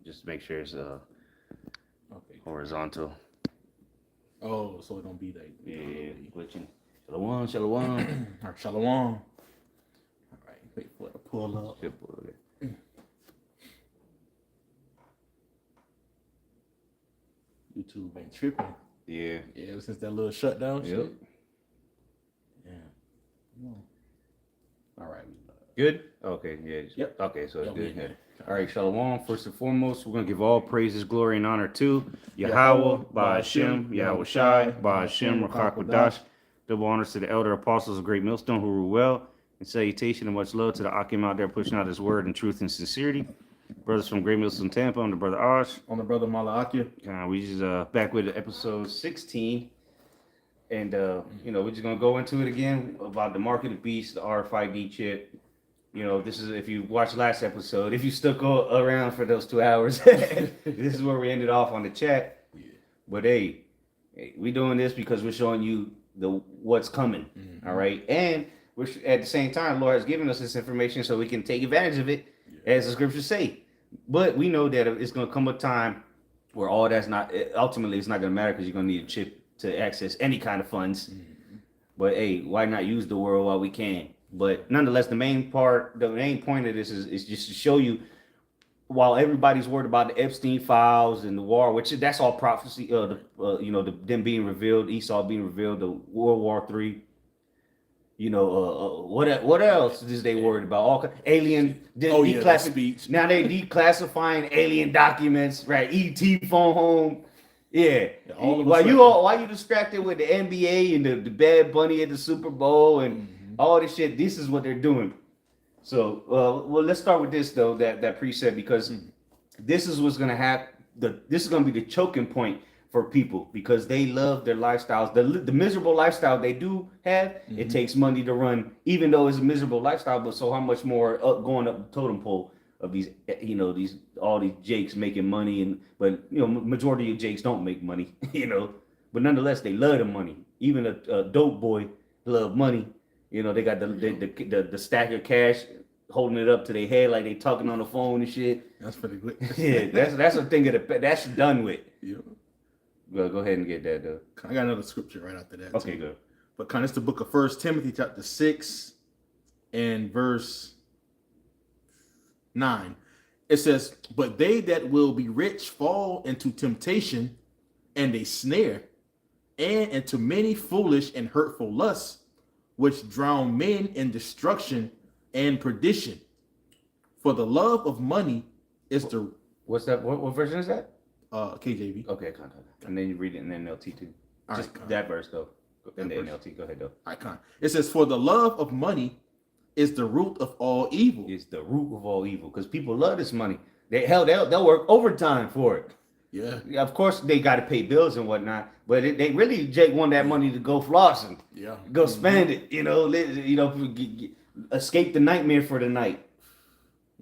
Just make sure it's Okay. horizontal. Oh, so it don't be like Yeah, glitching. Shalom, shalom. All right, shalom. All right, wait for it to pull up. Should pull it. YouTube been tripping. Yeah. Yeah, ever since that little shutdown Yep. shit. Yeah. All right. Good? Okay, yeah. Yep. Okay, so it's Yeah, we good. in Yeah. there. All right, shalom. First and foremost, we're going to give all praises, glory, and honor to Yahweh, Ba'ashem, Yahweh Shai, Ba'ashem, Rakakwadash. Double honors to the elder apostles of Great Millstone who rule well. And salutation and much love to the Akim out there pushing out his word in truth and sincerity. Brothers from Great Millstone, Tampa, I'm the brother Osh. On the brother Malakia. We just back with episode 16. And, we're just going to go into it again about the mark of the beast, the RFID chip. This is, if you watched last episode, if you stuck around for those 2 hours, this is where we ended off on the chat. Yeah. But hey, we doing this because we're showing you what's coming. Mm-hmm. All right. And we're at the same time, Lord has given us this information so we can take advantage of it, as the scriptures say. But we know that it's going to come a time where all that's not, ultimately it's not going to matter because you're going to need a chip to access any kind of funds. Mm-hmm. But hey, why not use the world while we can? But nonetheless, the main point of this is just to show you, while everybody's worried about the Epstein files and the war, which that's all prophecy, them being revealed, Esau being revealed, the World War III. What else is they worried about? All alien declassification. Now they declassifying alien documents, right? ET phone home. Yeah. While you distracted with the NBA and the Bad Bunny at the Super Bowl and all this shit, this is what they're doing. So, let's start with this though, that precept, because this is what's gonna happen. This is gonna be the choking point for people because they love their lifestyles. The miserable lifestyle they do have, it takes money to run, even though it's a miserable lifestyle. But so how much more going up the totem pole of these, all these jakes making money, but majority of jakes don't make money, but nonetheless they love the money. Even a dope boy love money. They got the stack of cash holding it up to their head like they talking on the phone and shit. That's pretty good. Yeah, that's a thing that's done with. Yeah. Well, go ahead and get that though. I got another scripture right after that. Okay, good. But it's the book of 1 Timothy chapter 6 and verse 9. It says, "But they that will be rich fall into temptation and a snare, and into many foolish and hurtful lusts, which drown men in destruction and perdition. For the love of money is the..." What's that? What version is that? KJV. Okay, and then you read it in the NLT too. Just that verse though. In the NLT, go ahead though. It says, "For the love of money is the root of all evil." It's the root of all evil because people love this money. They'll work overtime for it. Yeah. Of course, they got to pay bills and whatnot, but they really want that money to go flossing. Yeah. Go spend it. Escape the nightmare for the night.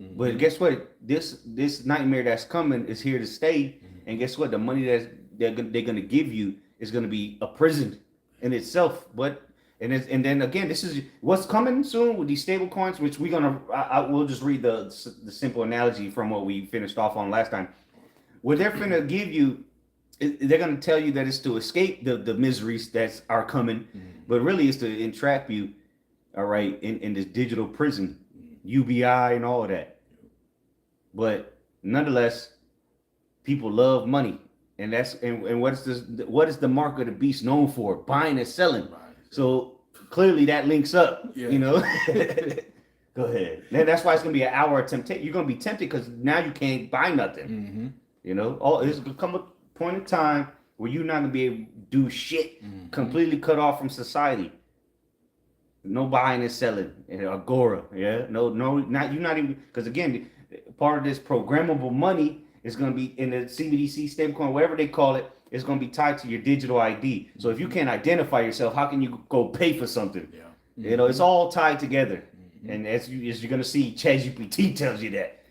Mm-hmm. But guess what? This nightmare that's coming is here to stay. Mm-hmm. And guess what? The money that they're gonna give you is gonna be a prison in itself. And then again, this is what's coming soon with these stable coins, which we'll just read the simple analogy from what we finished off on last time. What they're gonna give you, they're gonna tell you that it's to escape the miseries that are coming, but really it's to entrap you, all right, in this digital prison, UBI and all of that. But nonetheless, people love money, and what is the mark of the beast known for? Buying and selling. So clearly that links up. Yeah. Go ahead. And that's why it's gonna be an hour of temptation. You're gonna be tempted because now you can't buy nothing. Mm-hmm. It's gonna come a point in time where you're not gonna be able to do shit. Mm-hmm. Completely cut off from society. No buying and selling. Agora. Yeah. No, not you're not even, because again, part of this programmable money is gonna be in the CBDC stablecoin, whatever they call it. It's going to be tied to your digital ID. So if you can't identify yourself, how can you go pay for something? Yeah. Mm-hmm. It's all tied together. Mm-hmm. And as you're going to see, ChatGPT tells you that.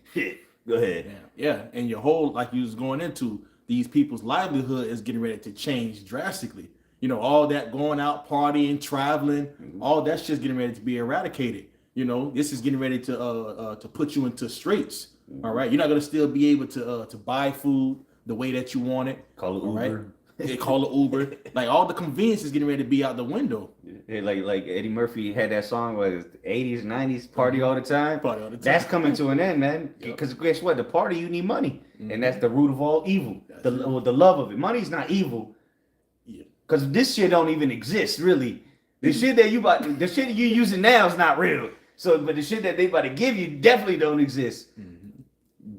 Go ahead. Yeah. And your whole, like you was going into, these people's livelihood is getting ready to change drastically. All that going out, partying, traveling, all that shit's getting ready to be eradicated. This is getting ready to put you into straits. All right, you're not gonna still be able to buy food the way that you want it. Call it All right? Uber. They call it Uber. Like all the convenience is getting ready to be out the window. Yeah, like Eddie Murphy had that song was 80s, 90s, party all the time. Party all the time. That's coming to an end, man. Yep. Because guess what? The party, you need money, and that's the root of all evil. The love of it. Money's not evil. Yeah. Because this shit don't even exist, really. The shit that the shit you using now is not real. So, but the shit that they about to give you definitely don't exist.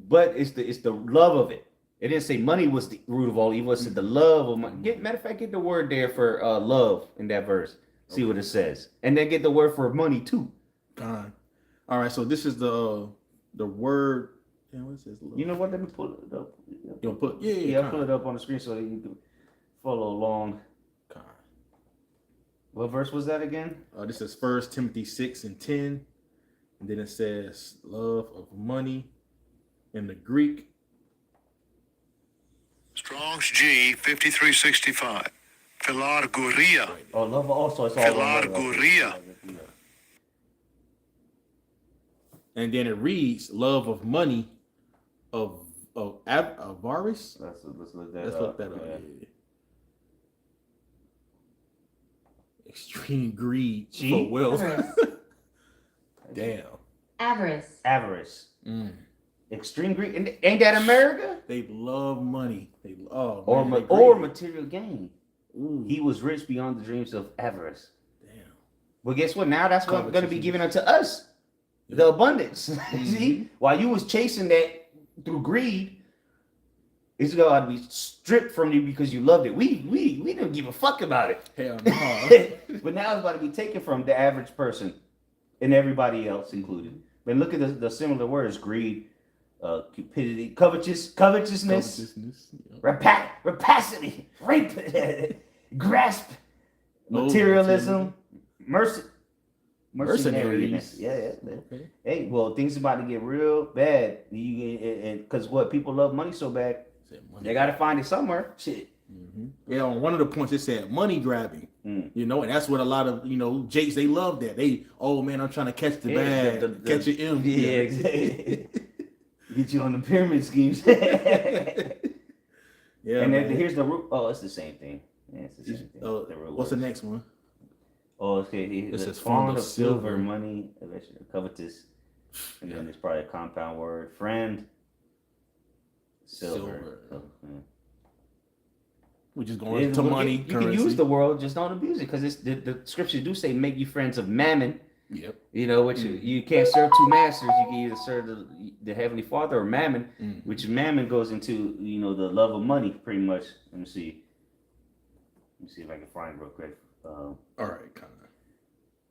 But it's the love of it. It didn't say money was the root of all evil. It said the love of money. Matter of fact, get the word there for love in that verse. See what it says, and then get the word for money too. All right, so this is the word. Yeah, what is this? You know what? Let me pull it up. You gonna put I'll pull it up on the screen so that you can follow along. What verse was that again? This is 1 Timothy 6:10, and then it says love of money in the Greek. Strong's G 5365. Philarguria. Oh, love also. It's all Philarguria. And then it reads love of money of avarice. Let's look Let's look that up. Yeah. Extreme greed for wealth. Damn. Avarice. Extreme greed. And ain't that America? They love money. Or material gain. Ooh. He was rich beyond the dreams of avarice. Damn. Well, guess what? Now that's what's going to be given unto us. The abundance. See? While you was chasing that through greed, it's going to be stripped from you because you loved it. We didn't give a fuck about it. Hell no. But now it's about to be taken from the average person and everybody else included. But look at the similar words: greed, cupidity, covetousness, yeah. rapacity, rape, grasp, materialism, mercenariness. Yeah. Okay. Hey, well, things about to get real bad. Because what people love money so bad, they got to find it somewhere. Shit. Mm-hmm. Yeah, on one of the points it said money grabbing. You know, and that's what a lot of Jakes, they love that. Oh man, I'm trying to catch the bag, catch an M. Yeah, exactly. Get you on the pyramid schemes. Yeah, and man. then here's the root. Oh, it's the same thing. Yeah, it's the same thing. What's the next one? Oh, okay. It says fond of silver, money, covetous, and then there's probably a compound word. Friend, silver. Oh, yeah. We're just going to money. You can use the world, just don't abuse it, because the scriptures do say, "Make you friends of mammon." Yep. Which you can't serve two masters. You can either serve the Heavenly Father or mammon, which mammon goes into the love of money, pretty much. Let me see if I can find it real quick. All right, kind of.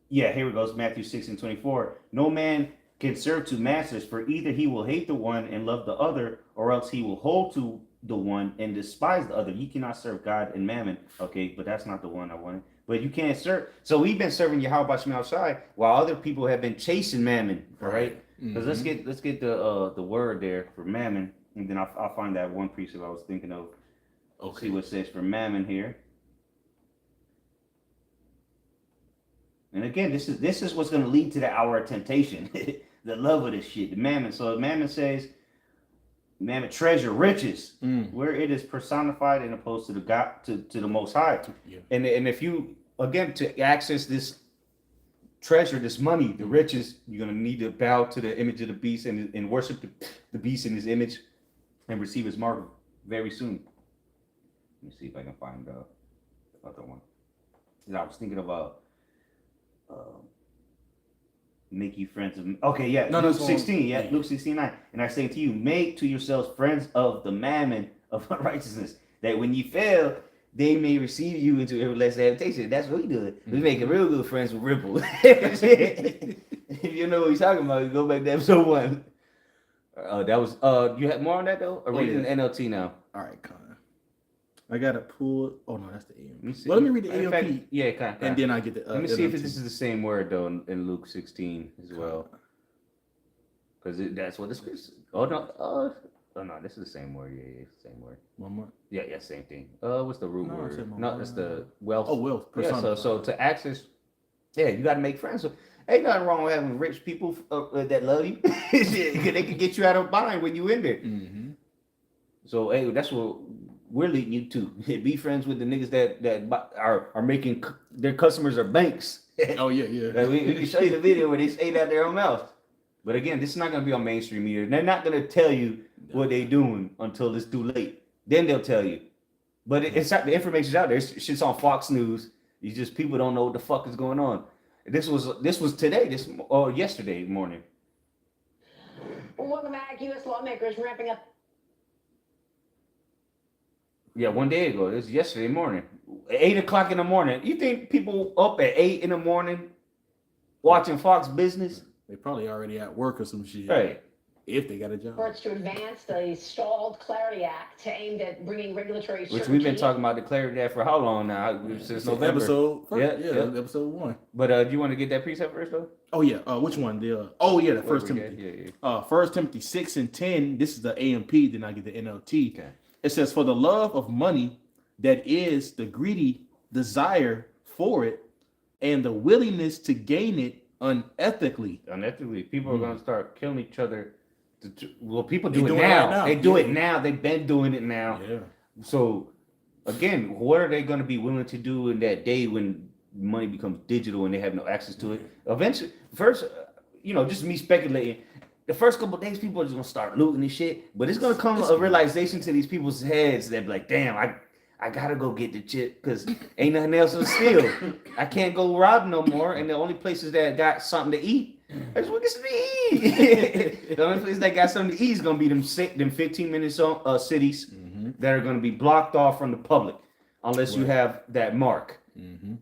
Yeah, here it goes. Matthew 6:24. No man can serve two masters, for either he will hate the one and love the other, or else he will hold to the one and despise the other. You cannot serve God and mammon. Okay, but that's not the one I wanted. But you can't serve. So we've been serving Yahweh Shem outside, while other people have been chasing mammon. All right. Because let's get the word there for mammon, and then I'll find that one precept I was thinking of. Okay. See what it says for mammon here. And again, this is what's going to lead to the hour of temptation, the love of this shit, the mammon. So mammon says, mammon, treasure, riches, where it is personified and opposed to the God, to the Most High. Yeah. And if you to access this treasure, this money, the riches, you're going to need to bow to the image of the beast and worship the beast in his image and receive his mark very soon. Let me see if I can find the other one. I was thinking about make you friends of Luke 16, Luke 16:9. And I say to you, make to yourselves friends of the mammon of unrighteousness, that when you fail, they may receive you into everlasting habitation. That's what we do. We making real good friends with Ripple. If you know what he's talking about, you go back to episode 1. That was you had more on that though? Or reading the NLT now? All right, Connor. I gotta pull. Oh no, that's the AMP. Let me read the AMP. Fact, yeah, kind of. And then I get the. Let me see if this is the same word though in Luke 16 as well, because that's what the scripture. Oh no, this is the same word. Yeah, it's the same word. One more. Yeah, same thing. What's the root word? No, it's the wealth. Oh, wealth. Yeah, so to access, you got to make friends. Ain't nothing wrong with having rich people that love you. They can get you out of bind when you in there. Mm-hmm. So hey, that's what we're leading you to. Be friends with the niggas that are making their customers are banks. Oh yeah, yeah. Like we can show you the video where they say out their own mouth. But again, this is not gonna be on mainstream media. They're not gonna tell you what they're doing until it's too late. Then they'll tell you. But it's not, the information's out there. Shit's on Fox News. It's just people don't know what the fuck is going on. This was today, or yesterday morning. Welcome back. U.S. lawmakers ramping up. Yeah, 1 day ago. It was yesterday morning. 8 o'clock in the morning. You think people up at 8 in the morning watching Fox Business? They probably already at work or some shit. Right. If they got a job. Efforts to advance the stalled Clarity Act aimed at bringing regulatory certainty. Which we've been talking about the Clarity Act for how long now? Since November. Episode first, Yeah. episode 1. But do you want to get that precept first though? Oh yeah. Which one? The the First Timothy. Yeah. 1 Timothy 6 and 10. This is the AMP. Then I get the NLT. Okay. It says, "For the love of money, that is the greedy desire for it, and the willingness to gain it unethically." Unethically, people are going to start killing each other. Well, people do They it do it now. right now. They do it Yeah. now. They've been doing it now. Yeah. So, again, what are they going to be willing to do in that day when money becomes digital and they have no access to it? Eventually, first, just me speculating. The first couple of days, people are just gonna start looting and shit. But it's gonna come a realization to these people's heads that be like, damn, I gotta go get the chip because ain't nothing else to steal. I can't go rob no more. And the only places that got something to eat, that's what gets to eat. The only place that got something to eat is gonna be them 15-minute cities that are gonna be blocked off from the public unless you have that mark. Mm-hmm.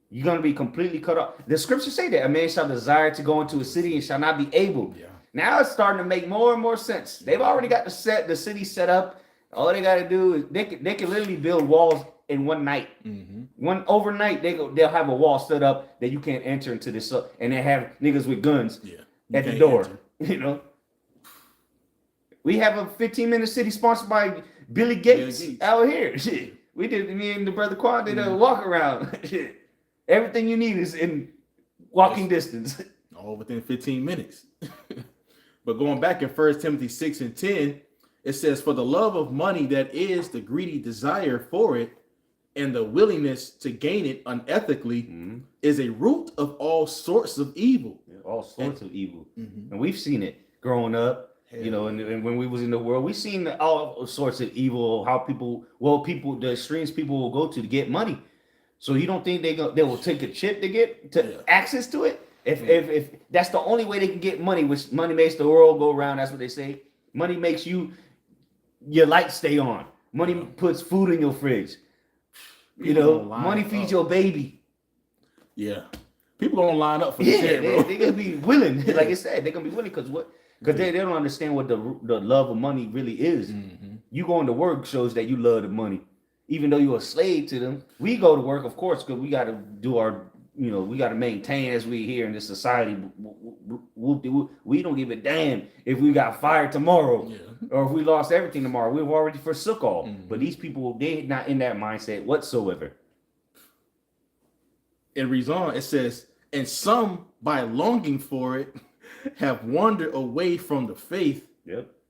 You're gonna be completely cut off. The scriptures say that a man shall desire to go into a city and shall not be able. Yeah. Now it's starting to make more and more sense. They've already got the city set up. All they got to do is they can literally build walls in one night. Mm-hmm. One overnight they'll have a wall set up that you can't enter into this, and they have niggas with guns at the door. Enter. We have a 15-minute city sponsored by Billy Gates out here. Shit. We did, me and the brother Quan did a walk around. Shit. Everything you need is in walking distance. All within 15 minutes. But going back in 1 Timothy 6 and 10, it says, "For the love of money, that is the greedy desire for it, and the willingness to gain it unethically, is a root of all sorts of evil." All sorts of evil. And we've seen it growing up, and when we was in the world, we seen all sorts of evil, how the extremes people will go to get money. So you don't think they will take a chip to get access to it? If that's the only way they can get money, which money makes the world go around, that's what they say. Money makes your lights stay on. Money puts food in your fridge. Money feeds your baby. Yeah. People gonna line up for this shit, bro. They're gonna be willing. Like I said, they're gonna be willing because they don't understand what the love of money really is. You going to work shows that you love the money. Even though you're a slave to them, we go to work, of course, because we got to do our, we got to maintain as we here in this society. We don't give a damn if we got fired tomorrow or if we lost everything tomorrow. We've already forsook all. But these people, they're not in that mindset whatsoever. In Rizan, it says, "And some, by longing for it, have wandered away from the faith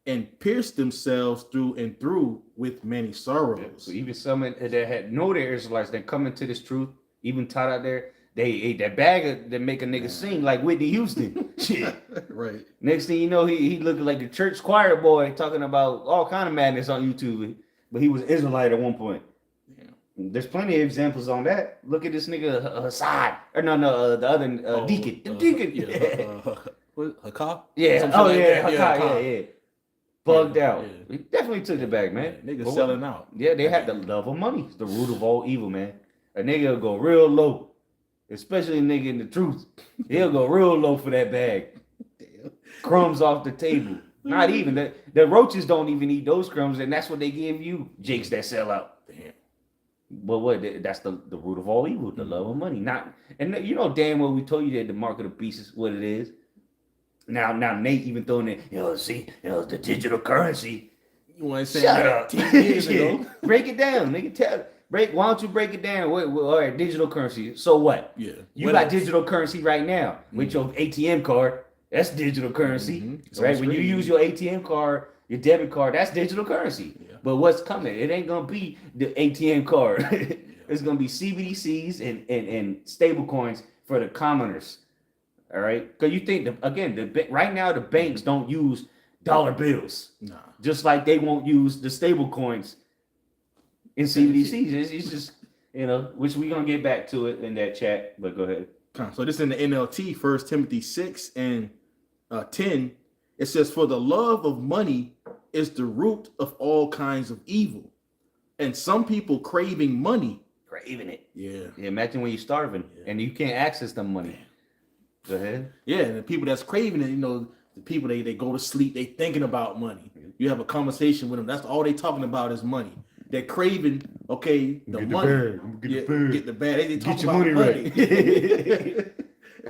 and pierced themselves through and through with many sorrows." So even some that had know their Israelites that come into this truth, even taught out there, they ate that bag that make a nigga sing like Whitney Houston. Shit. Right. Next thing you know, he looked like the church choir boy talking about all kind of madness on YouTube, but he was Israelite at one point. There's plenty of examples on that. Look at this nigga Hassad, or the other deacon. The deacon. Hakah? Yeah. Oh yeah. Yeah. Bugged out. He definitely took the bag, man. Niggas selling out. Yeah, they had the love of money. It's the root of all evil, man. A nigga will go real low, especially a nigga in the truth. He'll go real low for that bag. Damn. Crumbs off the table. Not even the roaches don't even eat those crumbs, and that's what they give you, jakes that sell out. Damn. But that's the root of all evil, the love of money. And damn well we told you that the mark of the beast is what it is. Now Nate even throwing it, the digital currency. You want to say Shut up. 10 years ago? Break it down, nigga. Why don't you break it down? All right, digital currency. So what? Yeah. You What got else? digital currency right now with your ATM card. That's digital currency, It's right? on When you screen. use your ATM card, your debit card, that's digital currency. Yeah. But what's coming? It ain't gonna be the ATM card. It's gonna be CBDCs and stable coins for the commoners. All right, because you think right now the banks don't use dollar bills, Nah. just like they won't use the stable coins in CBDCs. It's just which we gonna get back to it in that chat. But go ahead. So this in the NLT, 1 Timothy 6 and 10. It says, "For the love of money is the root of all kinds of evil, and some people craving money." Craving it. Yeah. Imagine when you're starving and you can't access the money. Go ahead. Yeah, and the people that's craving it, the people they go to sleep, they thinking about money. You have a conversation with them, that's all they talking about is money. They're craving, okay, the money. Get the bag. They talk Get your about money money.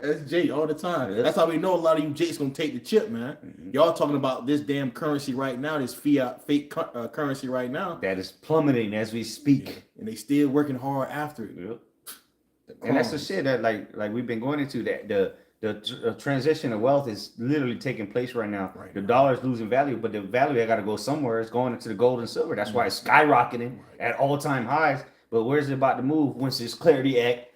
That's Jay all the time. That's how we know a lot of you Jays gonna take the chip, man. Y'all talking about this damn currency right now, this fiat fake currency right now, That is plummeting as we speak. and they still working hard after it. Yep. And that's the shit that like we've been going into, that the transition of wealth is literally taking place right now. Right. The dollar is losing value, but the value I got to go somewhere. It's going into the gold and silver. That's why it's skyrocketing at all-time highs. But where's it about to move once this Clarity Act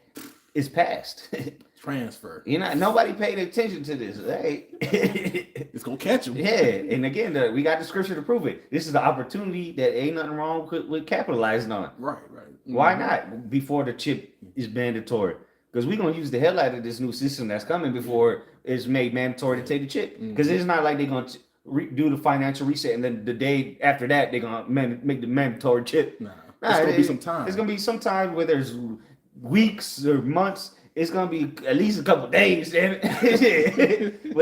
is passed? Transfer. Nobody paid attention to this. Hey. It's gonna catch them. Yeah, and again, we got the scripture to prove it. This is the opportunity that ain't nothing wrong with capitalizing on. Right. Why not before the chip is mandatory? Because we're going to use the hell out of this new system that's coming before it's made mandatory to take the chip. Because it's not like they're going to do the financial reset and then the day after that they're going to make the mandatory chip. Nah, it's gonna be some time. It's going to be some time where there's weeks or months. It's going to be at least a couple days. But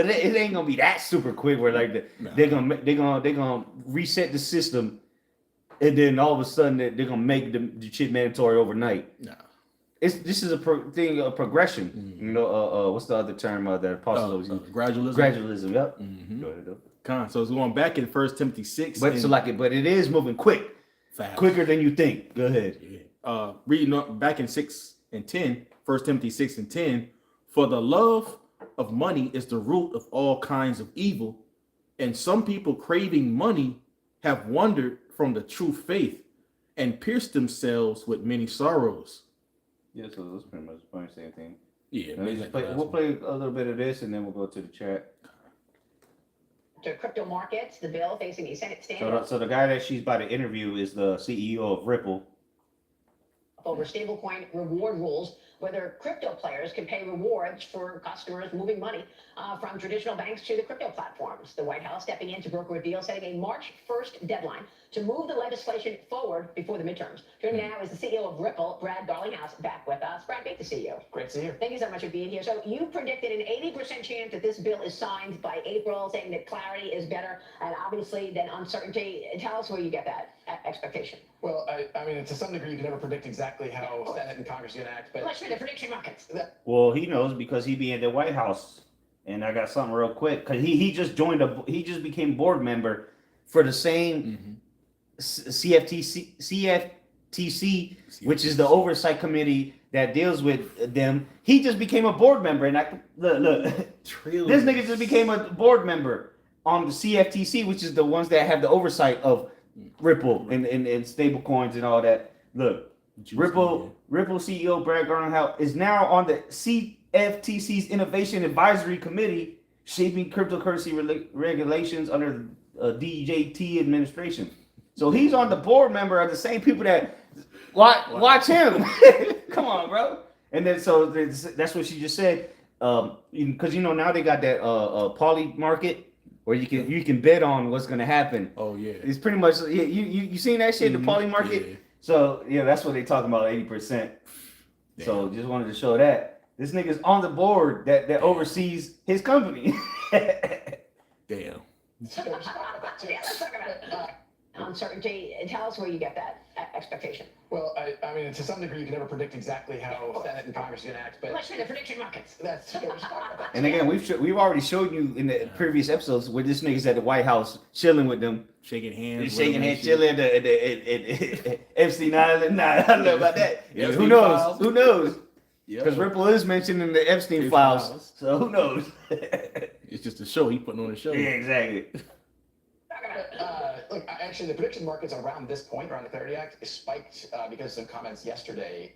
it ain't going to be that super quick where like they're going to reset the system. And then all of a sudden they're gonna make the chip mandatory overnight. Nah. This is a progression. What's the other term that Apostle always uses? Gradualism. Gradualism. Yep. Go ahead, So it's going back in 1 Timothy 6. but it is moving fast. quicker than you think. Go ahead. Reading up back in 6 and 10, 1 Timothy 6 and 10. "For the love of money is the root of all kinds of evil, and some people craving money have wandered from the true faith and pierced themselves with many sorrows." Yeah, so that's pretty much the same thing. Yeah, We'll play a little bit of this and then we'll go to the chat. To crypto markets, the bill facing a Senate standoff So the guy that she's about to interview is the CEO of Ripple. over stablecoin reward rules, whether crypto players can pay rewards for customers moving money from traditional banks to the crypto platforms. The White House stepping in to broker a deal, setting a March 1st deadline to move the legislation forward before the midterms. Joining me now is the CEO of Ripple, Brad Garlinghouse, back with us. Brad, great to see you. Great to see you. Thank you so much for being here. So you predicted an 80% chance that this bill is signed by April, saying that clarity is better, and obviously then uncertainty. Tell us where you get that expectation. Well, I mean, to some degree, you can never predict exactly how Senate and Congress are going to act, but Let's read the prediction markets. Well, he knows because he be in the White House. And I got something real quick because he just became board member for the same CFTC, which is the oversight committee that deals with them. He just became a board member, and look, this nigga just became a board member on the CFTC, which is the ones that have the oversight of Ripple and stable coins and all that. Look, Ripple CEO Brad Garlinghouse is now on the CFTC's Innovation Advisory Committee, shaping cryptocurrency regulations under DJT administration. So he's on the board member of the same people that watch him. Come on, bro. And then so that's what she just said. Because now they got that poly market where you can bet on what's gonna happen. Oh yeah. It's pretty much you seen that shit, the poly market. Yeah. So yeah, that's what they talking about, 80%. So just wanted to show that this nigga's on the board that oversees his company. Damn. Yeah, let's talk about it. uncertainty. Tell us where you get that expectation. Well, I mean, to some degree, you can never predict exactly how Senate and Congress are going to act, but Let's say the prediction markets. that's where we start. And again, we've already showed you in the previous episodes where this nigga's at the White House chilling with them, shaking hands, he's shaking hands, chilling at Epstein Island. Nah, I don't know about that. Yeah, Who knows? files. Who knows? Yeah, Because Ripple is mentioned in the Epstein files, so who knows? it's just a show. He putting on a show. Yeah, exactly. Look, actually, the prediction markets around this point, around the Clarity Act, spiked because of some comments yesterday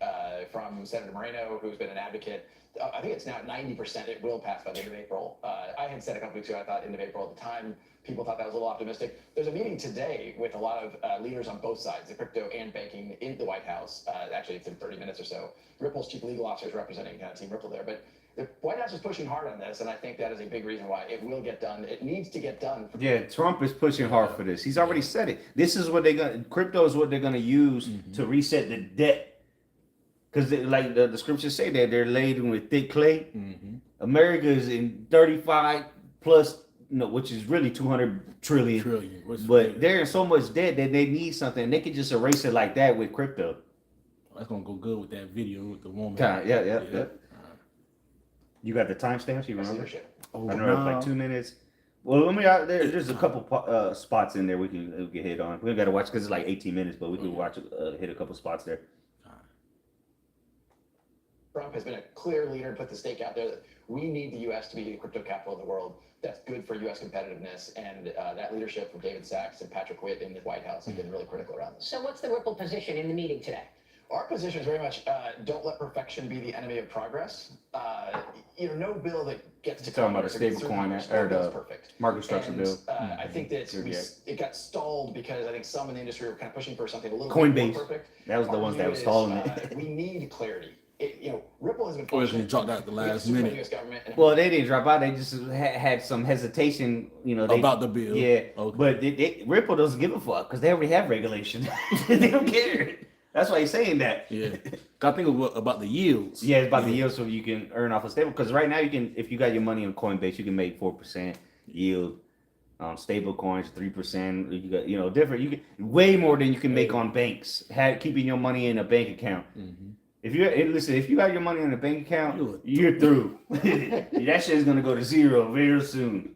from Senator Moreno, who's been an advocate. I think it's now 90% it will pass by the end of April. I had said a couple weeks ago, I thought end of April at the time. People thought that was a little optimistic. There's a meeting today with a lot of leaders on both sides, the crypto and banking, in the White House. Actually, it's in 30 minutes or so. Ripple's chief legal officer is representing Team Ripple there. But the White House is pushing hard on this, and I think that is a big reason why it will get done. It needs to get done. Yeah, Trump is pushing hard for this. He's already said it. This is what crypto is what they're gonna use to reset the debt. Because like the scriptures say that they're laden with thick clay. America is in 35 plus, which is really 200 trillion. But they're in so much debt that they need something. And they can just erase it like that with crypto. That's gonna go good with that video with the woman. Yeah. You got the timestamps? You remember? I don't know, it's like 2 minutes. Well, let me out there. There's a couple spots in there we can hit on. We got to watch because it's like 18 minutes, but we can watch hit a couple spots there. Trump has been a clear leader and put the stake out there that we need the U.S. to be the crypto capital of the world. That's good for U.S. competitiveness, and that leadership from David Sachs and Patrick Witt in the White House has been really critical around this. So what's the Ripple position in the meeting today? Our position is very much don't let perfection be the enemy of progress. No bill that gets to talking about Congress a or gets stable through coin Congress, or no bill's the perfect. market structure bill. I think that it got stalled because I think some in the industry were kind of pushing for something a little Coinbase. bit more perfect. That was the Our ones view that was is, stalling it. We need clarity. Ripple has been Or is it dropped out the last minute? US government and Well, they didn't drop out. They just had some hesitation, About the bill. Yeah, Okay. but Ripple doesn't give a fuck because they already have regulation. They don't care. That's why he's saying that. Yeah. I think about the yields. Yeah, it's about the yield, so you can earn off a stable. Because right now, if you got your money on Coinbase, you can make 4% yield. Stable coins 3%. You got different. You can way more than you can make on banks. Keeping your money in a bank account. If you got your money in a bank account, you're through. That shit is gonna go to zero very soon.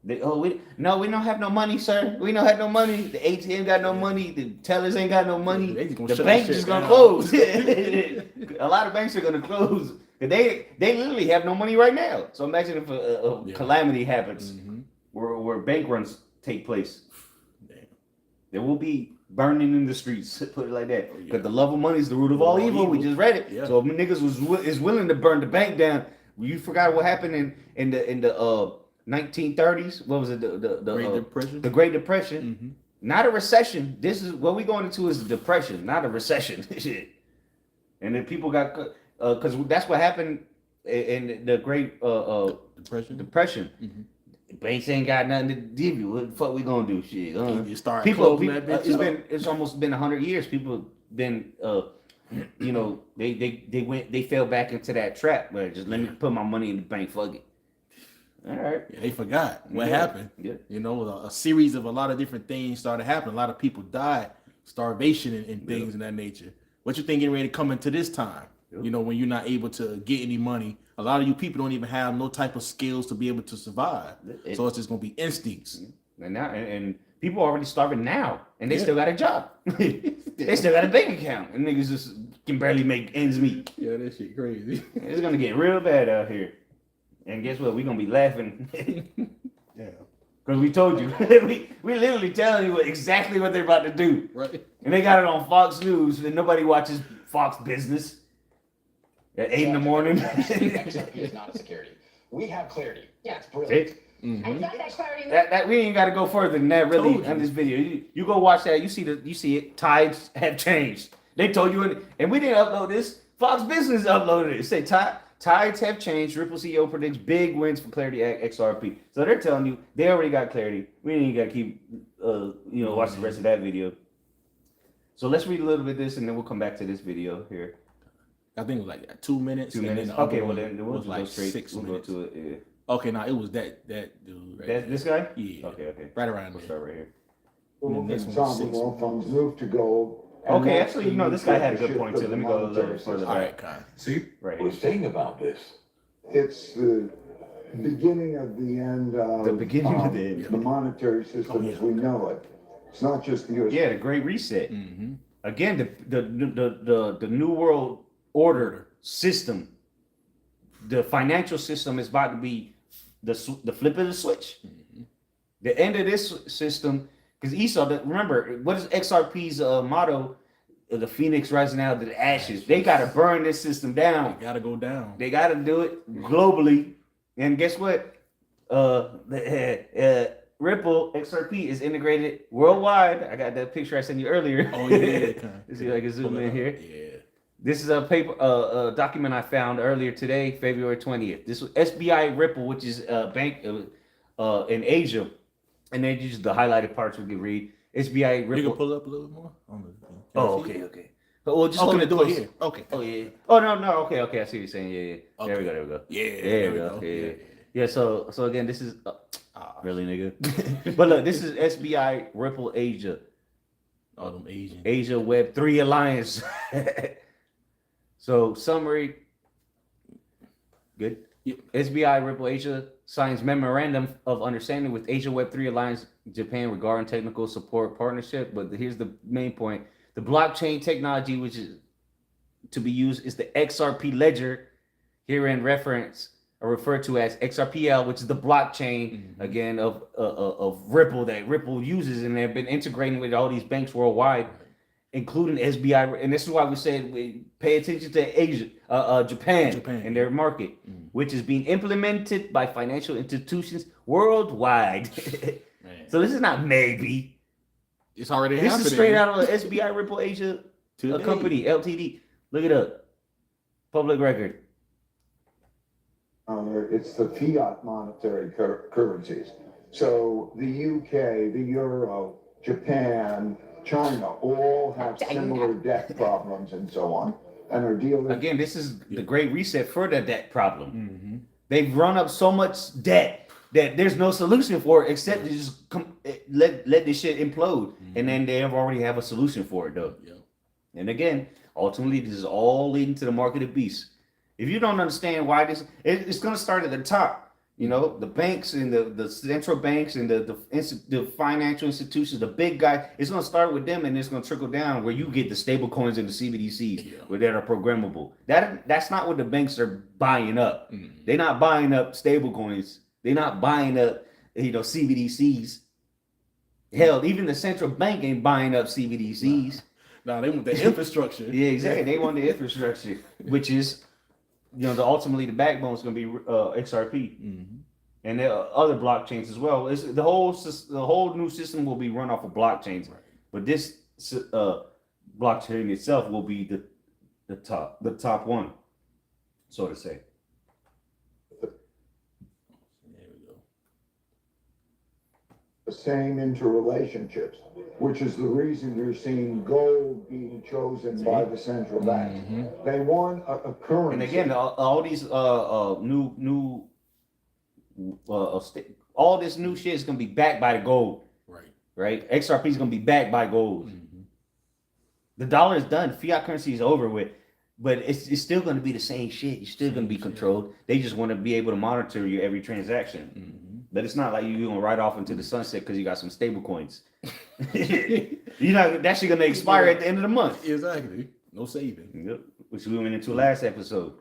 We don't have no money, sir. We don't have no money. The ATM got no money. The tellers ain't got no money. The bank is gonna close. A lot of banks are gonna close. They literally have no money right now. So imagine if a calamity happens where bank runs take place. There will be burning in the streets, put it like that. Because the love of money is the root of all evil. We just read it. Yeah. So if niggas is willing to burn the bank down, you forgot what happened in the 1930s. What was it? The Great Depression. The Great Depression. Not a recession. This is what we going into is a depression, not a recession. Shit. And then people got because that's what happened in the Great Depression. Banks ain't got nothing to give you. What the fuck we gonna do? Shit. You start people that bitch it's almost been 100 years. People been they fell back into that trap where just let me put my money in the bank. Fuck it. All right. Yeah, they forgot what happened. Yeah. A series of a lot of different things started happening. A lot of people died, starvation and things of that nature. What you think getting ready to come into this time? When you're not able to get any money, a lot of you people don't even have no type of skills to be able to survive. So it's just gonna be instincts. And people are already starving now, and they still got a job. They still got a bank account, and niggas just can barely make ends meet. Yeah, that shit crazy. It's gonna get real bad out here. And guess what? We're gonna be laughing. Yeah. Because we told you. we literally telling you exactly what they're about to do. Right. And they got it on Fox News, and nobody watches Fox Business at 8 in the morning. XRP is not a security. We have clarity. Yeah, it's brilliant. I thought that clarity. That we ain't got to go further than that really on this video. You go watch that. You see it. Tides have changed. They told you, and we didn't upload this. Fox Business uploaded it. It said tides have changed. Ripple CEO predicts big wins for Clarity XRP. So they're telling you they already got clarity. We ain't got to keep watch the rest of that video. So let's read a little bit of this, and then we'll come back to this video here. I think it was like 2 minutes. 2 minutes. Okay, well then we'll just go straight. 6 we'll minutes. go to it. Yeah. Okay, now it was that dude. Right This guy? Yeah. Okay. Right around We'll there. start right here. And And this one's sovereign 6. wealth funds move to gold. and Okay, that's actually, the you know, this nature guy of had a the good shift point of too. the Let me go a little monetary bit further system. All back. right, Con. So you Right were here. saying about this. It's the beginning of the end of The beginning of the end. the monetary system as we know it. It's not just the U.S. Yeah, the Great Reset. Mm-hmm. Again, the New World Order system, the financial system is about to be the flip of the switch. The end of this system, because Esau, remember, what is XRP's motto? The phoenix rising out of the ashes. They got to burn this system down. Gotta go down. They got to do it globally. And guess what? Ripple XRP is integrated worldwide. I got that picture I sent you earlier. Oh yeah, Con. See if I can zoom in here. Yeah. This is a paper, a document I found earlier today, February 20th. This was SBI Ripple, which is a bank in Asia, and then just the highlighted parts we can read. SBI You Ripple. can pull it up a little more. Oh, okay. Well, just Oh, hold can I it do close. it here? Okay. Oh yeah. Oh no. Okay. I see what you're saying. Yeah. There we Okay. go. Yeah. There we go. Yeah. Yeah. So again, this is Ah, really nigga. But look, this is SBI Ripple Asia. all them Asian. Asia Web 3 Alliance. So summary. Good. Yep. SBI Ripple Asia signs memorandum of understanding with Asia Web 3 Alliance Japan regarding technical support partnership. But here's the main point. The blockchain technology, which is to be used, is the XRP ledger, herein reference or referred to as XRPL, which is the blockchain again of Ripple that Ripple uses, and they've been integrating with all these banks worldwide, including SBI. And this is why we said we pay attention to Asia, Japan and their market, which is being implemented by financial institutions worldwide. So this is not maybe. It's already This happening. is straight out of SBI Ripple Asia, a Today. company, LTD. Look it up. Public record. It's the fiat monetary currencies. So the UK, the Euro, Japan, China all have similar debt problems and so on, and are dealing. Again, this is the great reset for the debt problem. They've run up so much debt that there's no solution for it except to just let this shit implode, and then they already have a solution for it though. Yeah. And again, ultimately, this is all leading to the market of beasts. If you don't understand why it's going to start at the top. You know, the banks and the central banks and the financial institutions, the big guy, it's going to start with them and it's going to trickle down where you get the stable coins and the CBDCs where that are programmable. That's not what the banks are buying up. They're not buying up stable coins. They're not buying up, CBDCs. Hell, even the central bank ain't buying up CBDCs. Nah, they want the infrastructure. Yeah, exactly. They want the infrastructure, which is, ultimately the backbone is going to be XRP, and there are other blockchains as well. It's the whole new system will be run off of blockchains, but this blockchain itself will be the top one, so to say. There we go. The same interrelationships, which is the reason you're seeing gold being chosen by the central banks. They want a currency. And again, all these all this new shit is gonna be backed by the gold, right? XRP is gonna be backed by gold. The dollar is done. Fiat currency is over with, but it's still gonna be the same shit. You're still gonna be controlled. They just want to be able to monitor your every transaction. But it's not like you're gonna ride off into the sunset because you got some stable coins. That shit gonna expire at the end of the month. Exactly. No saving. Yep. Which we went into last episode.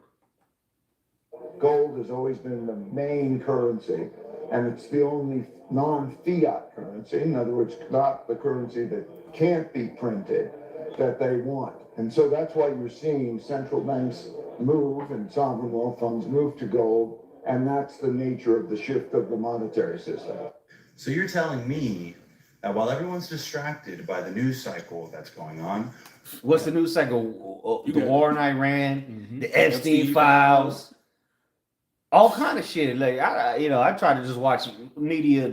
Gold has always been the main currency, and it's the only non-fiat currency. In other words, not the currency that can't be printed that they want. And so that's why you're seeing central banks move and sovereign wealth funds move to gold. And that's the nature of the shift of the monetary system. So you're telling me that while everyone's distracted by the news cycle that's going on, What's the news cycle? The got- war in Iran, the Epstein Epstein files, all kind of shit. Like I try to just watch media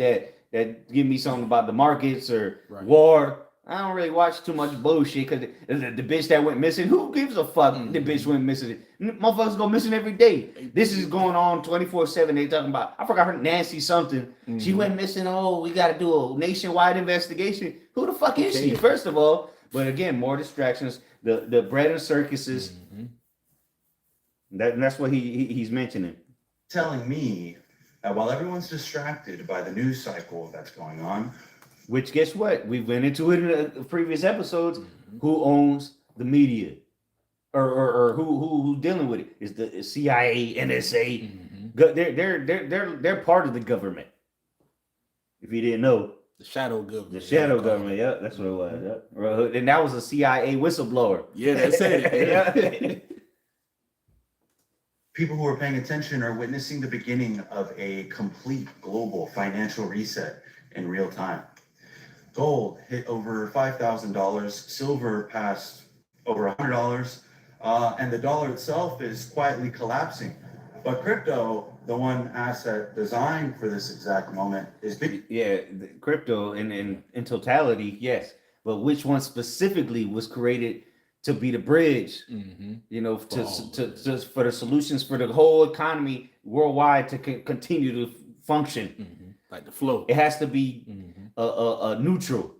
that give me something about the markets or war. I don't really watch too much bullshit because the bitch that went missing, who gives a fuck? The bitch went missing. Motherfuckers go missing every day. This is going on 24/7. They talking about, I forgot her Nancy something. She went missing. Oh, we got to do a nationwide investigation. Who the fuck is she? First of all, but again, more distractions. The bread and circuses. That's what he's mentioning. Telling me that while everyone's distracted by the news cycle that's going on, Which, guess what? We went into it in the previous episodes. Who owns the media, or who's dealing with it? Is the CIA, NSA? They're part of the government. If you didn't know, The shadow government. the shadow government. Yeah, that's what it was. Yeah. And that was a CIA whistleblower. Yeah, that's it. Yeah. people who are paying attention are witnessing the beginning of a complete global financial reset in real time. Gold hit over $5,000, silver passed over $100, and the dollar itself is quietly collapsing. But crypto, the one asset designed for this exact moment, is big. Yeah, the crypto in totality, yes. But which one specifically was created to be the bridge, you know, to for the solutions for the whole economy worldwide to continue to function? Like the flow. It has to be a neutral.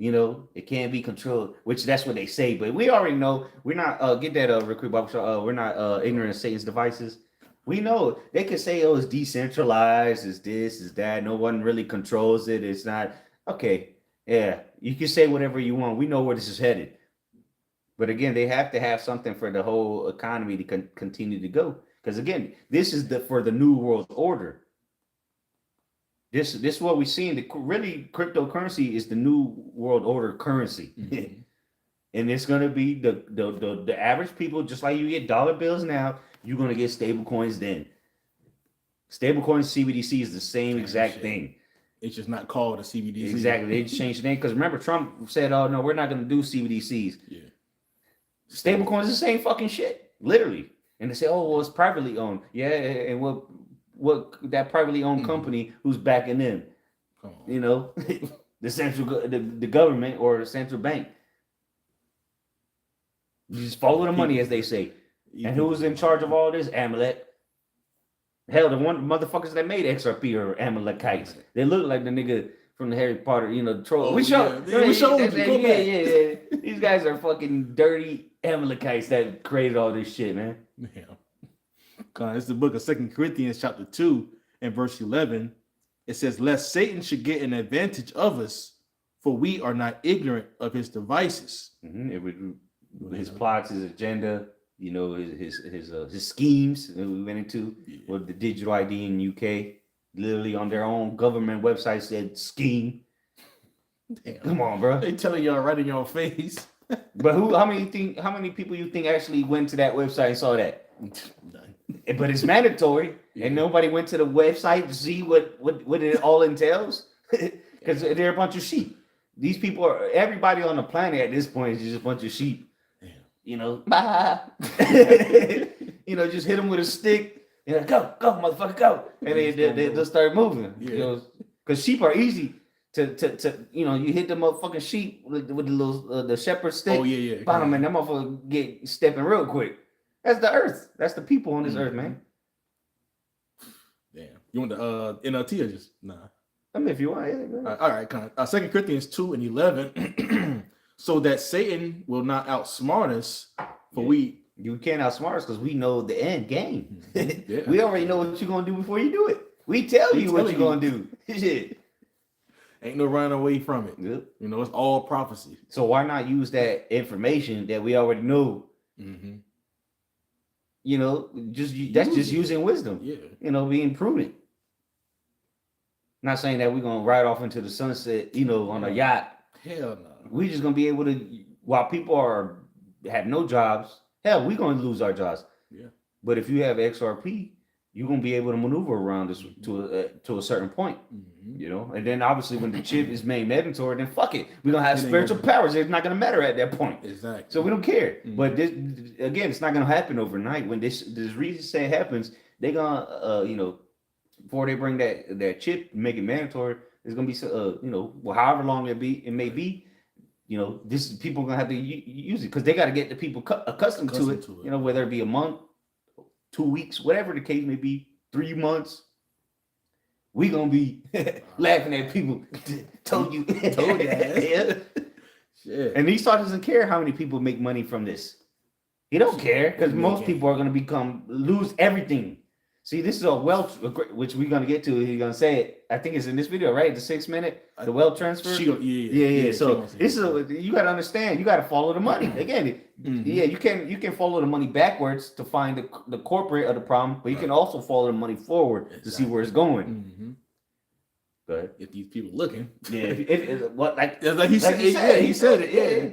You know, it can't be controlled, which that's what they say. But we already know we're not get that real quick, Bob. We're not ignorant of Satan's devices. We know they can say, oh, it's decentralized, it's this, it's that. No one really controls it. It's not okay. Yeah, you can say whatever you want. We know where this is headed. But again, they have to have something for the whole economy to continue to go. Because again, this is for the new world order. This is what we're seeing. Really, cryptocurrency is the new world order currency. And it's gonna be the average people, just like you get dollar bills now, you're gonna get stable coins then. Stable coins, CBDC is the same exact thing. It's just not called a CBDC. Exactly. They just changed the name because remember Trump said, "Oh no, we're not gonna do CBDCs." Yeah. Stable coins is the same fucking shit, literally. And they say, "Oh well, it's privately owned." Yeah, and what that privately owned company who's backing them? You know, the government or the central bank. You just follow the money, as they say. And who's in charge of all this? Amalek. Hell, the one motherfuckers that made XRP are Amalekites. They look like the nigga from the Harry Potter, you know, the troll. We showed you. Yeah. These guys are fucking dirty Amalekites that created all this shit, man. Yeah. It's the book of 2 Corinthians chapter 2 and verse 11. It says, lest Satan should get an advantage of us, for we are not ignorant of his devices. His plots, his agenda, you know, his schemes that we went into with the digital ID in UK, literally on their own government website said scheme. Damn. Come on, bro. They telling y'all right in your face. But how many people you think actually went to that website and saw that? None. But it's mandatory, and nobody went to the website to see what it all entails, because they're a bunch of sheep. These people everybody on the planet at this point is just a bunch of sheep. You know, you know, just hit them with a stick. You know, go, motherfucker, go, and they'll start moving. Yeah. You know, because sheep are easy to you know, you hit the motherfucking sheep with the little the shepherd stick. Oh yeah. Bottom, and that motherfucker get stepping real quick. That's the earth. That's the people on this earth, man. Damn. You want the NLT or just nah? I mean, if you want, yeah. All right, kind of. 2 Corinthians 2 and 11. So that Satan will not outsmart us, for you can't outsmart us because we know the end game. Yeah. We already know what you're gonna do before you do it. We tell you what you're gonna do. Shit. Ain't no running away from it. Yep. You know, it's all prophecy. So why not use that information that we already know? You know, that's just using wisdom. Yeah. You know, being prudent. Not saying that we're gonna ride off into the sunset, you know, on a yacht. Hell no. We just gonna be able to, while people have no jobs. Hell, we're gonna lose our jobs. Yeah. But if you have XRP, you're gonna be able to maneuver around this to a certain point. You know, and then obviously when the chip is made mandatory, then fuck it, we're gonna have spiritual powers. It's not gonna matter at that point. Exactly. So we don't care. But this, again, it's not gonna happen overnight. When this reset happens, they're gonna you know, before they bring that chip, make it mandatory, it's gonna be you know, well, however long it may be, this people are gonna have to use it because they got to get the people accustomed to it. Whether it be a month, 2 weeks, whatever the case may be, 3 months. We gonna be laughing at people. Told you. Yeah. Shit. And Esau doesn't care how many people make money from this. He don't care because most people are gonna lose everything. See, this is a wealth, which we're gonna get to. He's gonna say it. I think it's in this video, right? The 6 minute, the wealth transfer. Yeah. So this is you gotta understand. You gotta follow the money again. Yeah, you can follow the money backwards to find the corporate of the problem, but you can also follow the money forward to see where it's going. Mm-hmm. Go ahead. If these people looking, yeah, like he said, he said it. Yeah.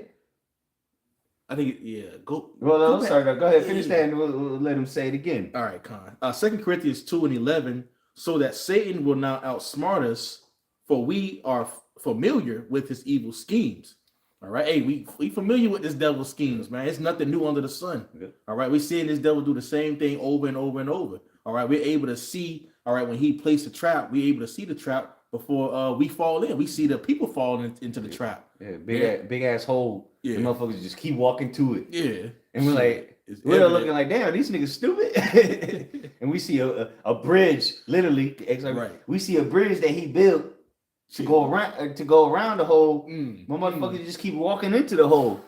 I think go. Well, I'm sorry. Go ahead, finish that, and we'll let him say it again. All right, Con. 2 Corinthians 2:11. So that Satan will not outsmart us, for we are familiar with his evil schemes. All right, hey, we familiar with this devil's schemes, man. It's nothing new under the sun. Yeah. All right, we're seeing this devil do the same thing over and over and over. All right, we're able to see. All right, when he placed a trap, we're able to see the trap before we fall in. We see the people falling into the trap. Yeah, big ass hole. Yeah, the motherfuckers just keep walking to it. Yeah, and we're like, we're looking like, damn, these niggas stupid. And we see a bridge, literally. Right. We see a bridge that he built to go around the hole. My motherfuckers just keep walking into the hole.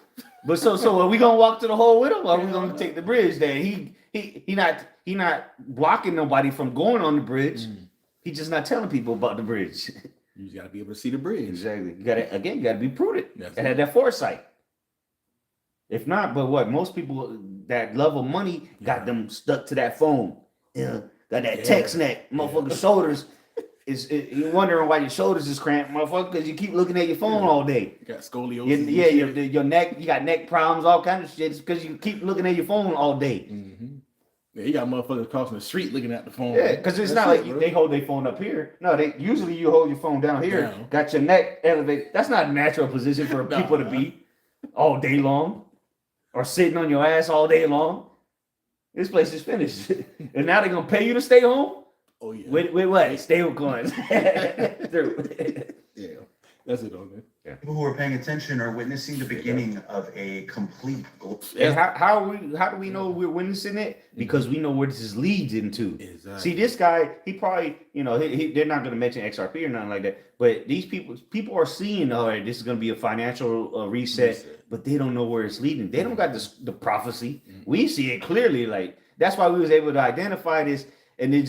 But so are we gonna walk to the hole with him, or are we gonna take the bridge there? He not blocking nobody from going on the bridge. He's just not telling people about the bridge. You just gotta be able to see the bridge. Exactly. You gotta be prudent. And have that foresight. If not, but what most people that love of money got them stuck to that phone. Yeah, got that text neck, motherfucker's shoulders. You're wondering why your shoulders is cramped, motherfucker, because you keep looking at your phone all day. You got scoliosis. Your neck, you got neck problems, all kinds of shit. It's because you keep looking at your phone all day. Mm-hmm. Yeah, you got motherfuckers crossing the street looking at the phone. Yeah, because it's not like they hold their phone up here. No, usually you hold your phone down here. Got your neck elevated. That's not a natural position for people to be all day long, or sitting on your ass all day long. This place is finished, and now they're gonna pay you to stay home. Oh yeah. With what? Stable coins. Yeah, that's it on there. Yeah. People who are paying attention are witnessing the beginning of a complete. And how do we know we're witnessing it? Because we know where this leads into. Exactly. See, this guy, he probably, they're not going to mention XRP or nothing like that. But these people are seeing, all right, this is going to be a financial reset, but they don't know where it's leading. They don't got the prophecy. We see it clearly. Like that's why we was able to identify this, and then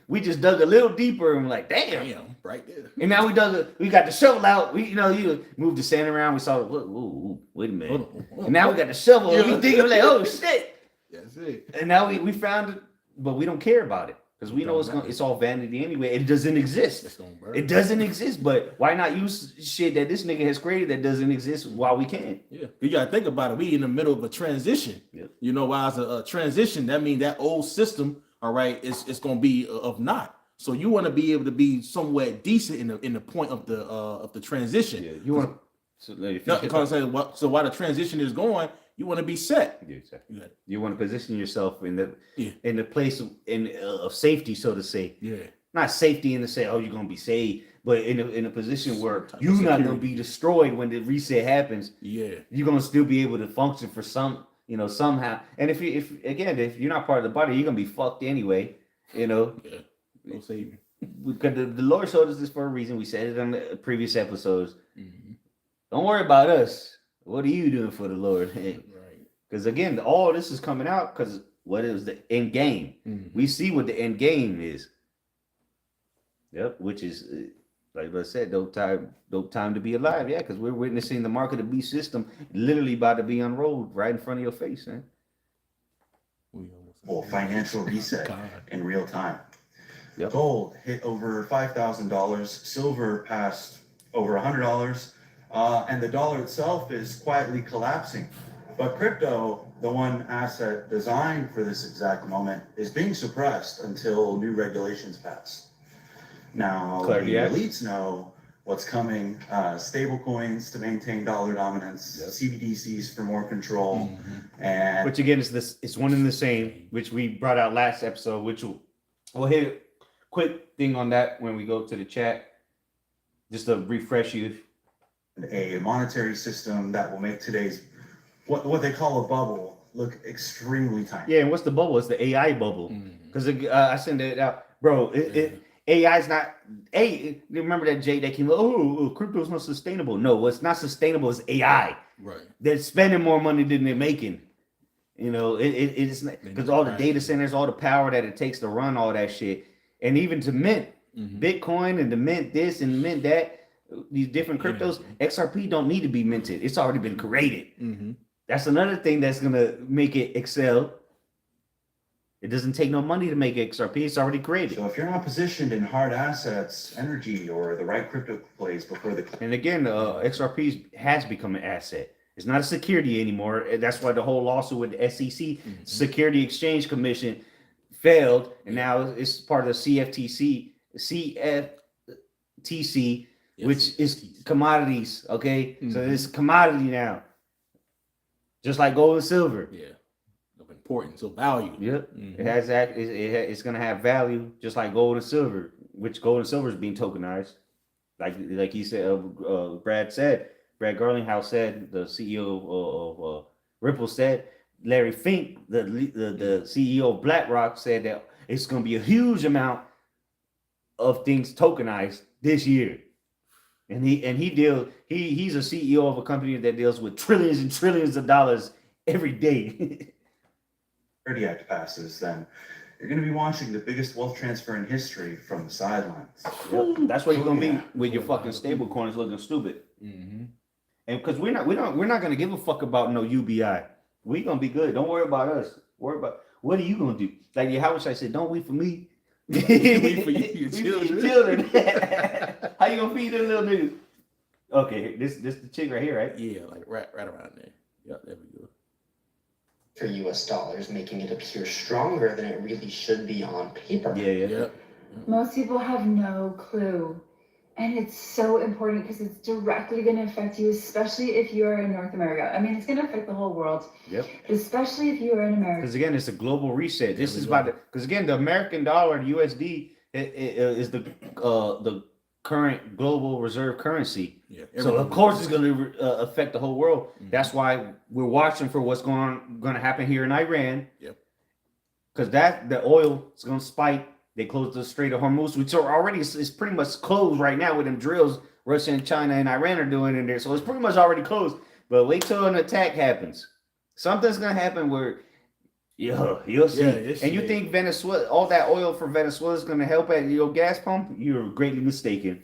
we just dug a little deeper and like, damn, right there. And now we got the shovel out. You moved the sand around. We saw it. Wait a minute. And now we got the shovel. We digging like, oh shit. That's it. And now we found it, but we don't care about it because we know it's all vanity anyway. It doesn't exist. It doesn't exist. But why not use shit that this nigga has created that doesn't exist while we can? Yeah, you gotta think about it. We in the middle of a transition. Yep. While it's a transition, that means that old system, all right, it's gonna be of naught. So you want to be able to be somewhat decent in the point of the transition. Yeah, you want to. So while the transition is going, you want to be set. Yeah, exactly. You want to position yourself in the place of safety, so to say. Yeah. Not safety in the say, oh, you're gonna be saved, but in a position where you're not gonna be destroyed when the reset happens. Yeah. You're gonna still be able to function for somehow. And if you're not part of the body, you're gonna be fucked anyway. Yeah. No saving. Because the Lord showed us this for a reason. We said it on the previous episodes. Mm-hmm. Don't worry about us. What are you doing for the Lord? Right. Because again, all this is coming out because what is the end game? Mm-hmm. We see what the end game is. Yep, which is like I said, dope time to be alive. Yeah, because we're witnessing the mark of the beast system literally about to be unrolled right in front of your face, man. Well, financial reset in real time. Yep. Gold hit over $5,000. Silver passed over $100. And the dollar itself is quietly collapsing. But crypto, the one asset designed for this exact moment, is being suppressed until new regulations pass. Now, the elites know what's coming. Stable coins to maintain dollar dominance, CBDCs for more control. And which again is it's one and the same, which we brought out last episode, which we'll hit quick thing on that when we go to the chat, just to refresh you. a monetary system that will make today's what they call a bubble look extremely tiny. Yeah, and what's the bubble? It's the AI bubble. Because I sent it out, bro. AI's not. Remember that Jay that came? Oh, crypto's not sustainable. No, what's not sustainable is AI. Right. They're spending more money than they're making. You know, it's because all the data centers, all the power that it takes to run all that shit, and even to mint Bitcoin and to mint this and mint that, these different cryptos, XRP don't need to be minted. It's already been created. That's another thing that's gonna make it excel. It doesn't take no money to make XRP. It's already created. So if you're not positioned in hard assets, energy, or the right crypto plays before the And again, XRP has become an asset. It's not a security anymore. That's why the whole lawsuit with the SEC, Security Exchange Commission, failed, and now it's part of the CFTC, which is commodities. Okay, so it's commodity now, just like gold and silver. Yeah. Of importance, of value. Yep, it has that. It's gonna have value, just like gold and silver, which gold and silver is being tokenized, like he said. Brad Garlinghouse said, the CEO of Ripple said. Larry Fink, the CEO of BlackRock, said that it's going to be a huge amount of things tokenized this year, and he's a CEO of a company that deals with trillions and trillions of dollars every day. Security Act passes, then you're going to be watching the biggest wealth transfer in history from the sidelines. Yep. That's where you're going to be with your fucking stable coins looking stupid. And because we're not going to give a fuck about no UBI. We're going to be good. Don't worry about us. Worry about what are you going to do? Like how I said, don't wait for me. Wait for you, your children. How you gonna feed them little niggas? Okay, this the chick right here, right? Yeah, like right around there. Yep, there we go. For US dollars, making it appear stronger than it really should be on paper. Yeah. Yep. Most people have no clue. And it's so important because it's directly going to affect you, especially if you're in North America. I mean, it's going to affect the whole world. Yep. Especially if you're in America. Because again, it's a global reset. This is about because again, the American dollar, the USD, is the current global reserve currency. Yeah. So of course it's going to affect the whole world. That's why we're watching for what's going to happen here in Iran. Yep. Because the oil is going to spike. They closed the Strait of Hormuz, which are already is pretty much closed right now with them drills Russia and China and Iran are doing in there. So it's pretty much already closed. But wait till an attack happens. Something's gonna happen where you'll see. And you think Venezuela, all that oil from Venezuela is gonna help at your gas pump? You're greatly mistaken.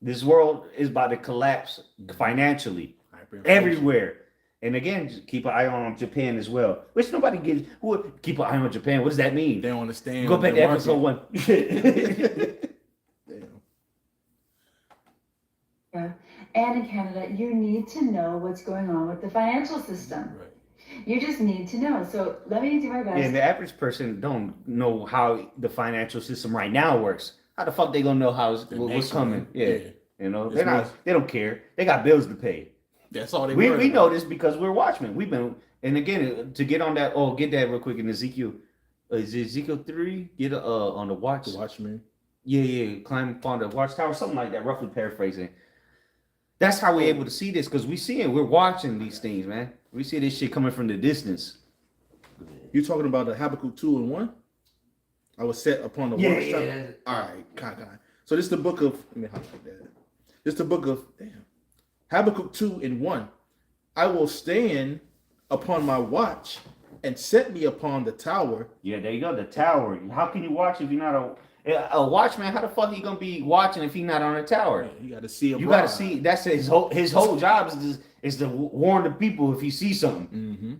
This world is about to collapse financially everywhere. And again, just keep an eye on Japan as well. Which nobody gives. Who keep an eye on Japan? What does that mean? They don't understand. Go back to episode 1. Yeah. And in Canada, you need to know what's going on with the financial system. Right. You just need to know. So let me do my best. And the average person don't know how the financial system right now works. How the fuck they gonna know what's coming? Yeah. You know, they don't care. They got bills to pay. That's all they we know this because we're watchmen. We've been, and again, to get on that, get that real quick in Ezekiel. Is it Ezekiel 3? Get on the watch. The Watchmen. Yeah. Climb upon the watchtower, something like that, roughly paraphrasing. That's how we're able to see this, because we see it. We're watching these things, man. We see this shit coming from the distance. You talking about the Habakkuk 2 and 1? I was set upon the watchtower. Yeah. All right, kind. So this is the book of, let me highlight that. This is the book of, Habakkuk 2 and 1. I will stand upon my watch and set me upon the tower. Yeah, there you go, the tower. How can you watch if you're not a watchman? How the fuck are you gonna be watching if he's not on a tower? Yeah, you got to see. You got to see. That's his whole job is to warn the people if he sees something. Mm-hmm.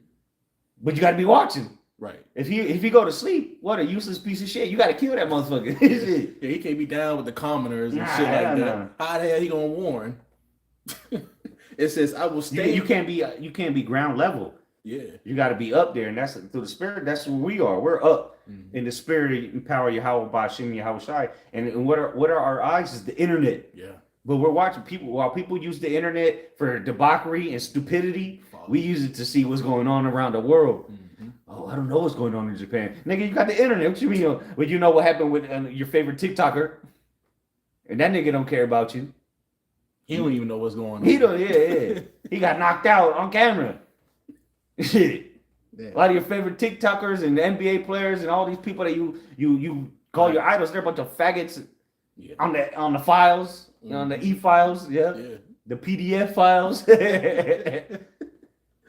But you got to be watching. Right. If he go to sleep, what a useless piece of shit. You got to kill that motherfucker. Yeah, he can't be down with the commoners and shit like that. How the hell he gonna warn? It says, "I will stand." You can't be ground level. Yeah, you got to be up there, and that's through the spirit. That's where we are. We're up in the spirit and power. Yahweh Bashim Yahweh Shai. And what are our eyes is the internet. Yeah. But we're watching people while people use the internet for debauchery and stupidity. We use it to see what's going on around the world. Oh, I don't know what's going on in Japan, nigga. You got the internet. What you mean? Well, you know what happened with your favorite TikToker, and that nigga don't care about you. He don't even know what's going on. He don't. Yeah. He got knocked out on camera. Shit. Yeah. A lot of your favorite TikTokers and NBA players and all these people that you call your idols, they're a bunch of faggots on the files, on the e-files, yeah, the PDF files.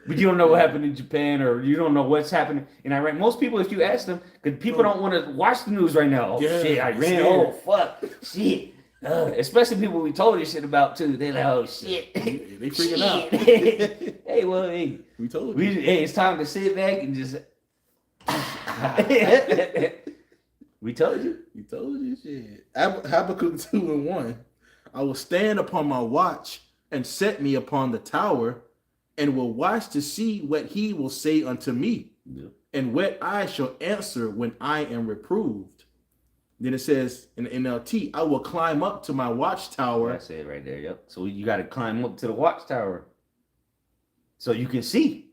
But you don't know what happened in Japan, or you don't know what's happening in Iran. Most people, if you ask them, because people don't want to watch the news right now. Oh shit, Iran. Oh fuck, shit. Especially people we told this shit about too. They're like, oh shit, they freaking out. Hey, well, hey, we told you. Hey, it's time to sit back and just. We told you. We told you shit. Habakkuk 2:1. I will stand upon my watch and set me upon the tower, and will watch to see what he will say unto me, and what I shall answer when I am reproved. Then it says in the NLT, I will climb up to my watchtower. That's it right there. Yep. So you got to climb up to the watchtower so you can see.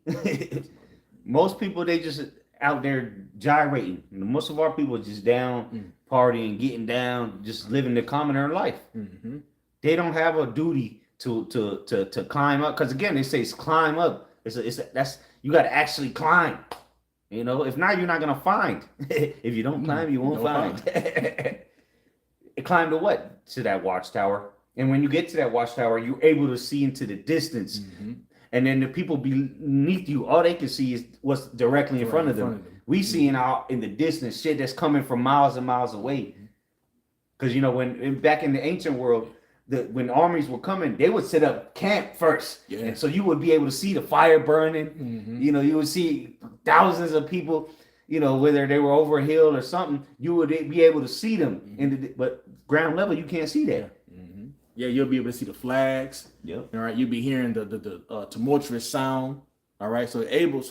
Most people, they just out there gyrating. Most of our people are just down, partying, getting down, just living the commoner life. Mm-hmm. They don't have a duty to climb up, because again, they say it's climb up. That's you got to actually climb. You know, if not, you're not gonna find. If you don't climb, you won't find. Climb to what? To that watchtower. And when you get to that watchtower, you're able to see into the distance. Mm-hmm. And then the people beneath you, all they can see is what's directly in front of them. We seeing out in the distance shit that's coming from miles and miles away. Because you know, when back in the ancient world, when armies were coming, they would set up camp first. Yeah. And so you would be able to see the fire burning. Mm-hmm. You know, you would see thousands of people, you know, whether they were over a hill or something, you would be able to see them. But ground level, you can't see that. Mm-hmm. Yeah, you'll be able to see the flags. Yep. All right, you'll be hearing the tumultuous sound. All right, so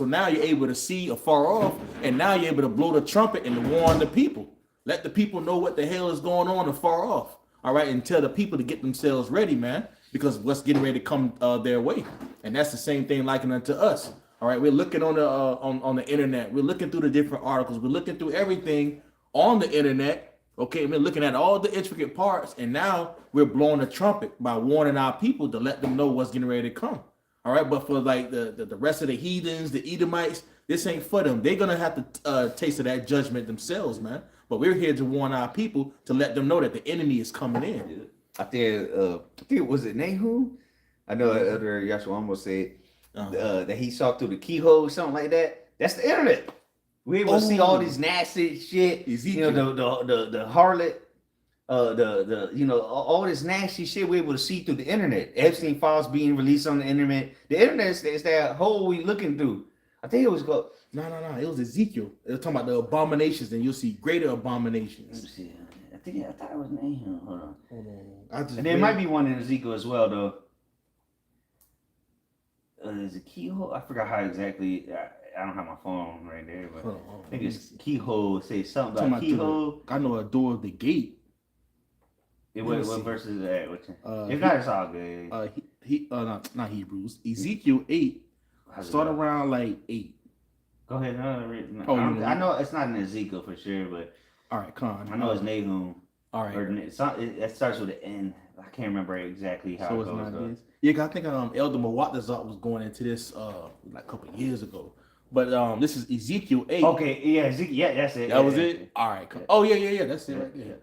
now you're able to see afar off, and now you're able to blow the trumpet and to warn the people. Let the people know what the hell is going on afar off. All right, and tell the people to get themselves ready, man, because what's getting ready to come their way. And that's the same thing likening unto us. All right, we're looking on the on the internet. We're looking through the different articles. We're looking through everything on the internet. Okay, we're looking at all the intricate parts, and now we're blowing a trumpet by warning our people to let them know what's getting ready to come. All right, but for like the rest of the heathens, the Edomites, this ain't for them. They're gonna have to taste of that judgment themselves, man. But we're here to warn our people to let them know that the enemy is coming in. I think was it Nahum? I know other Yahshua almost said that he saw through the keyhole or something like that. That's the internet. We able to see all these nasty shit. Ezekiel. You know, the harlot, you know, all this nasty shit we're able to see through the internet. Epstein files being released on the internet. The internet is that hole we looking through. I think it was called. No. It was Ezekiel. It was talking about the abominations, and you'll see greater abominations. I thought it was Nahum. Hold on. And there might be one in Ezekiel as well, though. Is it keyhole? I forgot how exactly. I don't have my phone right there, but I think it's keyhole. Say something about keyhole. I know a door of the gate. What verse is that? If not, it's all good. Not Hebrews. Ezekiel 8. Start around like 8. Go ahead. I know it's not in Ezekiel for sure, but all right, Con. I know it's Nahum. All right. Or it starts with an N. I can't remember exactly how it goes. Yeah, cause I think Elder Mawatazat was going into this like a couple of years ago. But this is Ezekiel 8. Okay, yeah, Ezekiel. Yeah, that's it. That was it. All right. Yeah. Oh yeah. That's it right there. Yeah.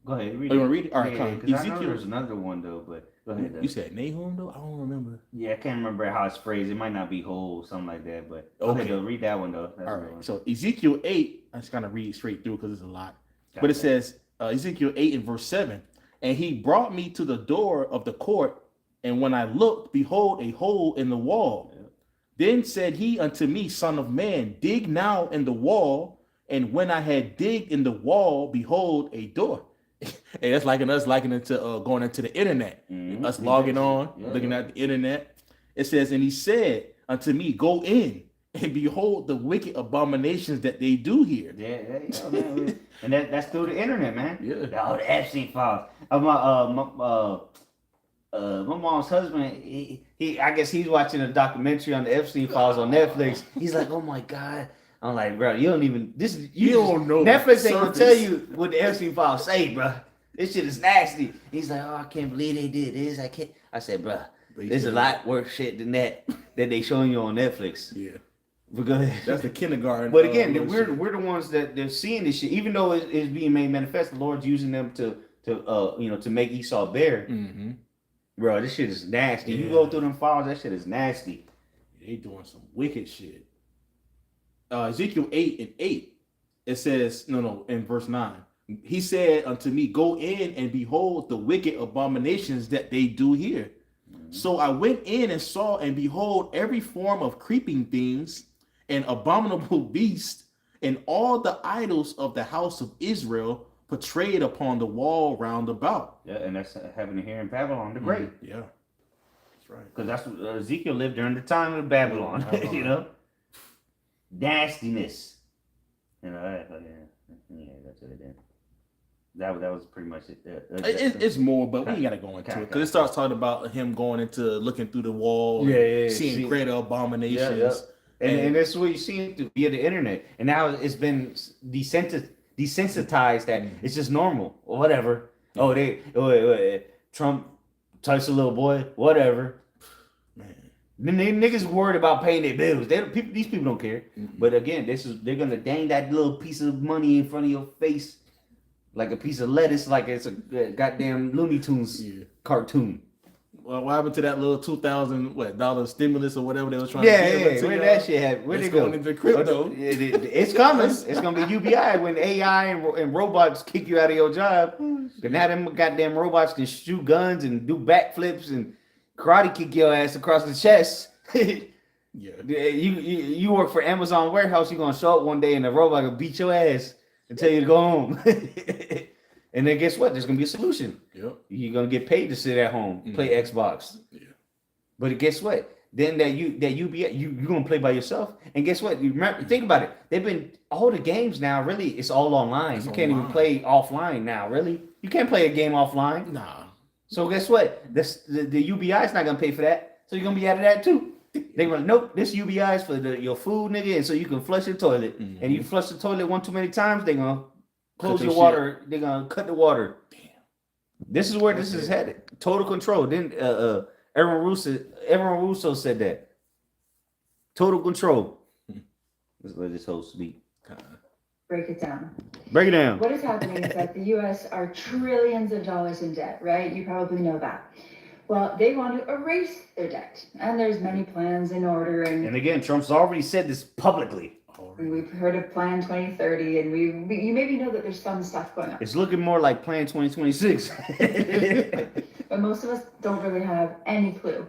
Go ahead. Read you want to read it? All right, Ezekiel. I know there's another one though, but go ahead. You said Nahum though? I don't remember. Yeah, I can't remember how it's phrased. It might not be whole, something like that. But okay, though, read that one though. That's all right. So Ezekiel 8. I'm just gonna read straight through because it's a lot. But it says Ezekiel 8 and verse 7. And he brought me to the door of the court, and when I looked, behold, a hole in the wall. Yeah. Then said he unto me, Son of man, dig now in the wall. And when I had digged in the wall, behold, a door. And that's liking into going into the internet, us logging on, looking at the internet. It says, and he said unto me, go in and behold the wicked abominations that they do here. Yeah, man. And that's through the internet, man. Yeah. All the Epstein files. My mom's husband, he I guess he's watching a documentary on the Epstein files on Netflix. He's like, oh my God. I'm like, bro, you don't even you don't know. Netflix ain't gonna tell you what the Epstein files say, bro. This shit is nasty. He's like, oh, I can't believe they did this. I can't. I said, bruh, there's a lot worse shit than that they showing you on Netflix. Yeah. Because that's the kindergarten. But again, we're the ones that they're seeing this shit, even though it's being made manifest. The Lord's using them to make Esau bare. Mm-hmm. Bro, this shit is nasty. Yeah. You go through them files, that shit is nasty. They doing some wicked shit. Ezekiel 8:8, it says, in verse 9, he said unto me, go in and behold the wicked abominations that they do here. Mm-hmm. So I went in and saw, and behold, every form of creeping things and abominable beast and all the idols of the house of Israel portrayed upon the wall round about. Yeah, and that's happening here in Babylon the Great. Mm-hmm. Yeah, that's right. Because that's what Ezekiel lived during the time of Babylon. You know, nastiness. You know, that's it. Then that was pretty much it. It's more, but we ain't gotta go into it because it starts talking about him going into looking through the wall, seeing greater abominations. Yeah. And that's what you see via the internet. And now it's been desensitized that it's just normal or whatever. Oh, Trump touched a little boy, whatever. Man, then they niggas worried about paying their bills. These people don't care. Mm-hmm. But again, they're gonna dang that little piece of money in front of your face like a piece of lettuce, like it's a goddamn Looney Tunes cartoon. Well, what happened to that little $2,000 stimulus or whatever they was trying to give? Where that shit happened? Where'd it go? Going into crypto. It's coming. It's gonna be UBI when AI and robots kick you out of your job. But now them goddamn robots can shoot guns and do backflips and karate kick your ass across the chest. Yeah. You work for Amazon warehouse. You're gonna show up one day and the robot will beat your ass and tell you to go home. And then guess what? There's gonna be a solution. Yep. You're gonna get paid to sit at home, play Xbox. Yeah. But guess what? Then you're gonna play by yourself. And guess what? You remember, think about it. They've been all the games now. Really, it's all online. You can't even play offline now. Really, you can't play a game offline. Nah. So guess what? The UBI is not gonna pay for that. So you're gonna be out of that too. They were nope. This UBI is for your food, nigga, and so you can flush your toilet. Mm-hmm. And you flush the toilet one too many times, they're gonna close your water. Shit. They're gonna cut the water. Damn. This is where this is headed. Total control. Then Aaron Russo said that. Total control. Let's let this whole speak. Break it down. Break it down. What is happening is that the U.S. are trillions of dollars in debt, right? You probably know that. Well, they want to erase their debt, and there's many plans in order. And again, Trump's already said this publicly. We've heard of Plan 2030, and you maybe know that there's some stuff going on. It's looking more like Plan 2026. But most of us don't really have any clue.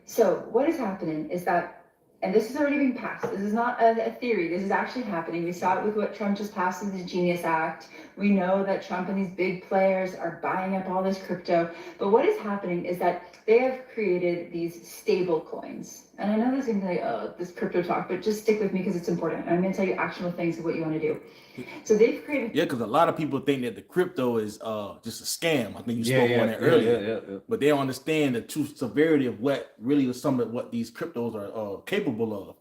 So what is happening is that, and this has already been passed. This is not a theory. This is actually happening. We saw it with what Trump just passed in the Genius Act. We know that Trump and these big players are buying up all this crypto. But what is happening is that they have created these stable coins. And I know this is going to be like, oh, this crypto talk, but just stick with me because it's important. And I'm going to tell you actionable things of what you want to do. So they've created... Yeah, because a lot of people think that the crypto is just a scam. I think you spoke on that earlier. Yeah. But they don't understand the true severity of what really is some of what these cryptos are capable of.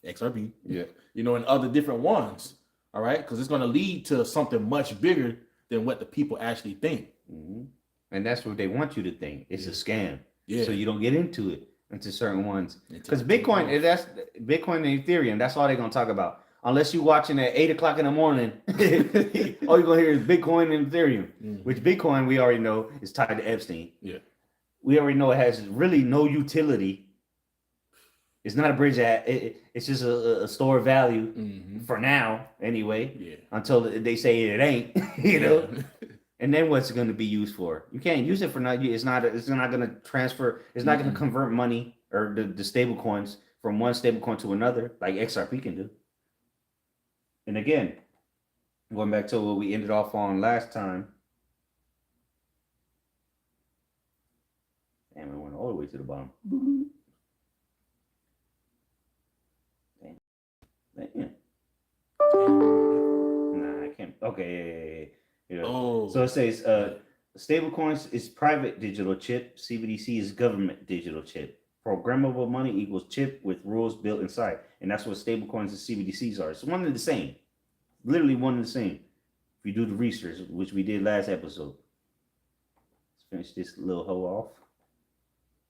XRP. Yeah. And other different ones. All right? Because it's going to lead to something much bigger than what the people actually think. Mm-hmm. And that's what they want you to think. It's a scam. Yeah. So you don't get into it, into certain ones. Because Bitcoin, that's Bitcoin and Ethereum, that's all they're going to talk about. Unless you're watching at 8 o'clock in the morning, all you're going to hear is Bitcoin and Ethereum, which Bitcoin, we already know, is tied to Epstein. Yeah. We already know it has really no utility. It's not a bridge. It's just a store of value for now, anyway. Yeah. Until they say it ain't, you know. And then what's it going to be used for? You can't use it for now. It's not going to transfer. It's not going to convert money or the stable coins from one stable coin to another like XRP can do. And again, going back to what we ended off on last time. Damn, we went all the way to the bottom. Damn. Nah, I can't. Okay. Yeah. Oh. So it says stablecoins is private digital chip. CBDC is government digital chip. Programmable money equals chip with rules built inside. And that's what stablecoins and CBDCs are. It's one and the same. Literally one and the same. If you do the research, which we did last episode. finish this little hoe off.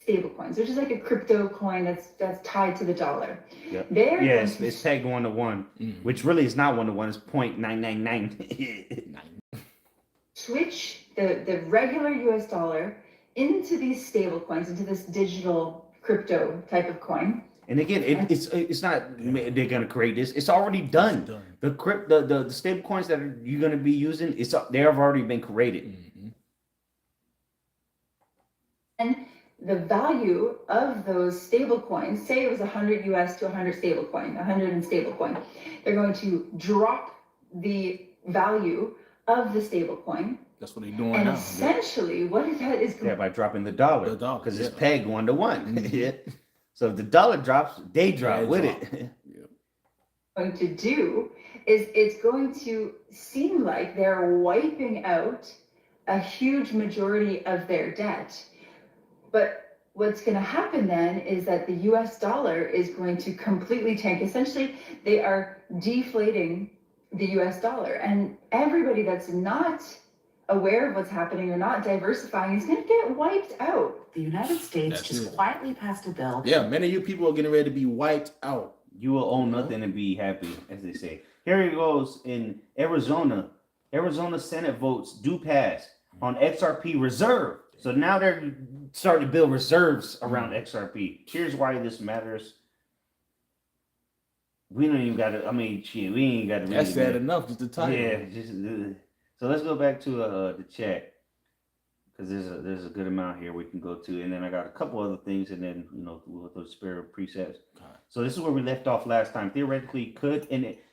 Stable coins, which is like a crypto coin that's tied to the dollar. Yep. They're Yes, going to it's pegged 1-to-1, which really is not 1-to-1. It's 0.999. switch the regular US dollar into these stable coins, into this digital crypto type of coin. And again, it's not they're gonna create this. It's already done. The stable coins that you're gonna be using, they have already been created. And the value of those stable coins, say it was 100 US to 100 stable coin, 100 in stable coin, they're going to drop the value of the stable coin. That's what they're doing And now. essentially, what that is Yeah, by dropping the dollar, because it's pegged 1-to-1. Yeah. So if the dollar drops, they drop with it. going to do is it's going to seem like they're wiping out a huge majority of their debt. But what's going to happen then is that the US dollar is going to completely tank. Essentially, they are deflating the US dollar. And everybody that's not aware of what's happening or not diversifying is going to get wiped out. The United States just quietly passed a bill. Yeah, many of you people are getting ready to be wiped out. You will own nothing and be happy, as they say. Here it goes in Arizona. Arizona Senate votes do pass on XRP reserve. So now they're starting to build reserves around XRP. Here's why this matters. We don't even got to, I mean, shit, we ain't got to read That's it, sad man. enough, just the title. Yeah, so let's go back to the chat, because there's a good amount here we can go to, and then I got a couple other things, and then we'll those spare precepts. So this is where we left off last time. Theoretically,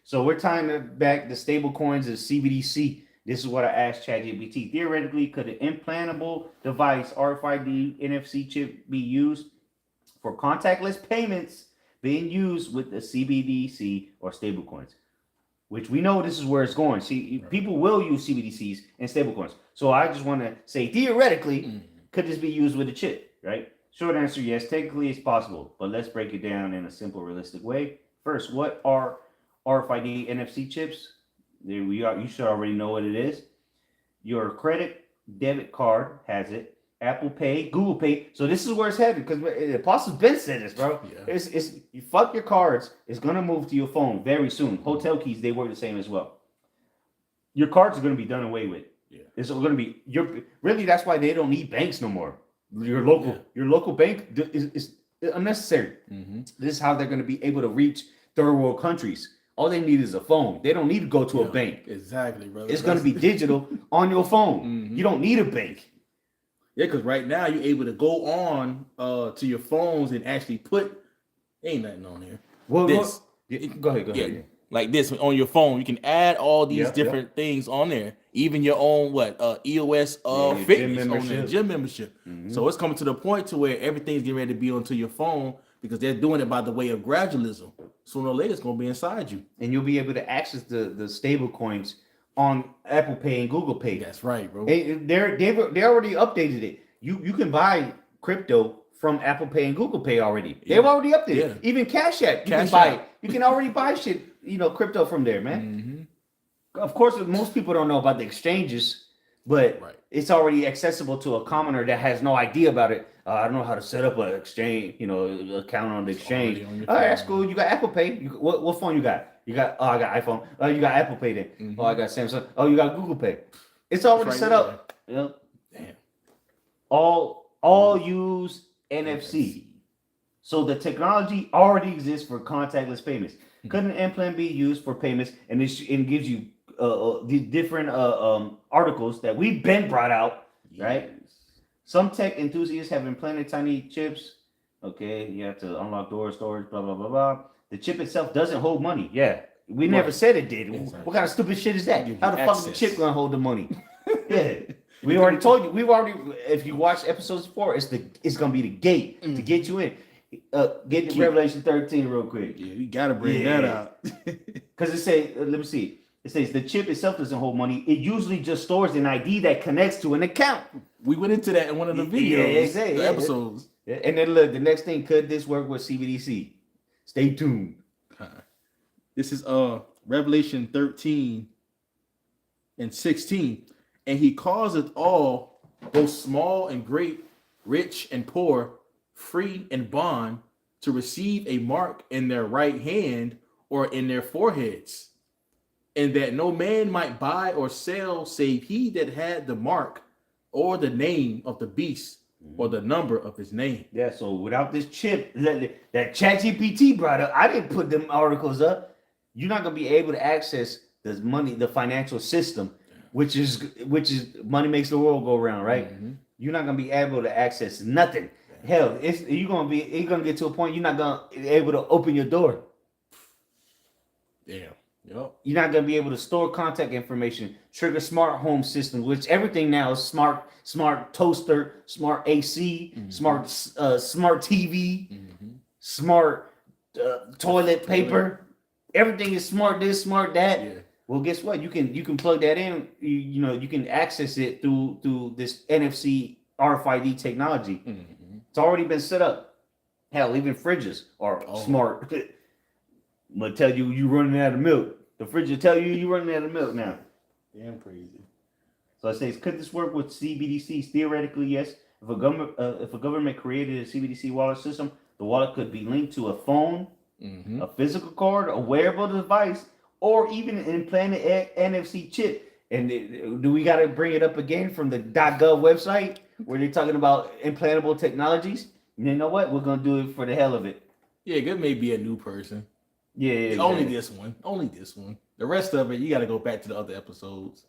so we're tying it back the stable coins as CBDC. This is what I asked ChatGPT. Theoretically, could an implantable device, RFID NFC chip, be used for contactless payments being used with the CBDC or stablecoins? Which we know this is where it's going. See, people will use CBDCs and stablecoins. So I just want to say, theoretically, could this be used with a chip, right? Short answer, yes. Technically, it's possible. But let's break it down in a simple, realistic way. First, what are RFID NFC chips? There we are. You should already know what it is. Your credit debit card has it. Apple Pay, Google Pay. So this is where it's headed, because the Apostle's been said this, bro. Yeah. It's you fuck your cards. It's gonna move to your phone very soon. Hotel keys, they work the same as well. Your cards are gonna be done away with. Yeah. It's gonna be really. That's why they don't need banks no more. Your local bank is unnecessary. This is how they're gonna be able to reach third world countries. All they need is a phone. They don't need to go to a bank. Exactly, brother. It's going to be digital on your phone. You don't need a bank. Yeah, because right now you're able to go on to your phones and actually ain't nothing on here. Well, this. Go ahead. Like this on your phone, you can add all these different things on there. Even your own EOS fitness on there, gym membership. So it's coming to the point to where everything's getting ready to be onto your phone, because they're doing it by the way of gradualism. Sooner or later, it's going to be inside you. And you'll be able to access the stable coins on Apple Pay and Google Pay. That's right, bro. They already updated it. You can buy crypto from Apple Pay and Google Pay already. Yeah. They've already updated it. Even Cash App, you can buy it. You can already buy shit, crypto from there, man. Of course, most people don't know about the exchanges, but it's already accessible to a commoner that has no idea about it. I don't know how to set up an exchange, account on the exchange. All right, that's cool. You got Apple Pay. What phone you got? I got iPhone. Oh, you got Apple Pay then. Oh, I got Samsung. Oh, you got Google Pay. It's already set up. Damn. All use NFC. So the technology already exists for contactless payments. Could an implant be used for payments? And it gives you the different articles that we've been brought out, right? Some tech enthusiasts have implanted tiny chips. Okay, you have to unlock door storage, blah, blah, blah, blah. The chip itself doesn't hold money. Yeah, we never said it did. Exactly. What kind of stupid shit is that? How the fuck is the chip going to hold the money? Yeah, we already told you. If you watch episodes before, it's going to be the gate to get you in. Get to Revelation 13 real quick. Yeah, we got to bring that out. Because it says, let me see. It says the chip itself doesn't hold money. It usually just stores an ID that connects to an account. We went into that in one of the videos, the episodes. Yeah. And then look, the next thing, could this work with CBDC? Stay tuned. This is Revelation 13 and 16. And he causeth all both small and great, rich and poor, free and bond, to receive a mark in their right hand or in their foreheads, and that no man might buy or sell save he that had the mark or the name of the beast or the number of his name. Yeah, so without this chip that ChatGPT brought up, I didn't put them articles up. You're not gonna be able to access the money, the financial system, which is money makes the world go round, right? You're not gonna be able to access nothing. Hell, you're gonna get to a point you're not gonna be able to open your door. Damn. Yep. You're not gonna be able to store contact information, trigger smart home systems, which everything now is smart toaster, smart AC, smart TV, smart toilet paper. Everything is smart this, smart that. Yeah. Well, guess what? You can plug that in. You can access it through this NFC RFID technology. It's already been set up. Hell, even fridges are smart. I'm gonna tell you running out of milk. The fridge will tell you running out of milk now. Damn crazy. So it says, could this work with CBDCs? Theoretically, yes. If a government created a CBDC wallet system, the wallet could be linked to a phone, a physical card, a wearable device, or even an implanted NFC chip. And do we got to bring it up again from the .gov website where they're talking about implantable technologies? And you know what? We're gonna do it for the hell of it. Yeah, it may be a new person. Yeah, exactly. Only this one. The rest of it, you got to go back to the other episodes.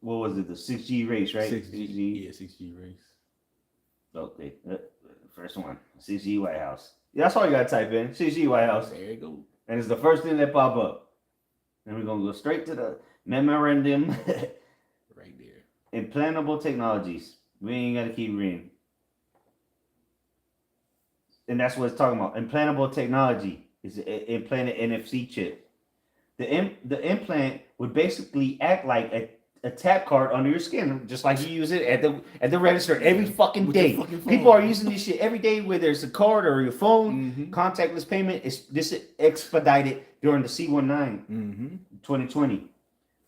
What was it? The 6G race, right? 6G. Yeah, 6G race. Okay, first one, 6G White House. Yeah, that's all you gotta type in, 6G White House. There you go. And it's the first thing that pop up. And we're gonna go straight to the memorandum. Right there. Implantable technologies. We ain't gotta keep reading. And that's what it's talking about. Implantable technology is an implanted NFC chip. The implant would basically act like a tap card under your skin, just like you use it at the register every fucking day. People are using this shit every day, whether it's a card or your phone. Contactless payment this is expedited during the C19 2020.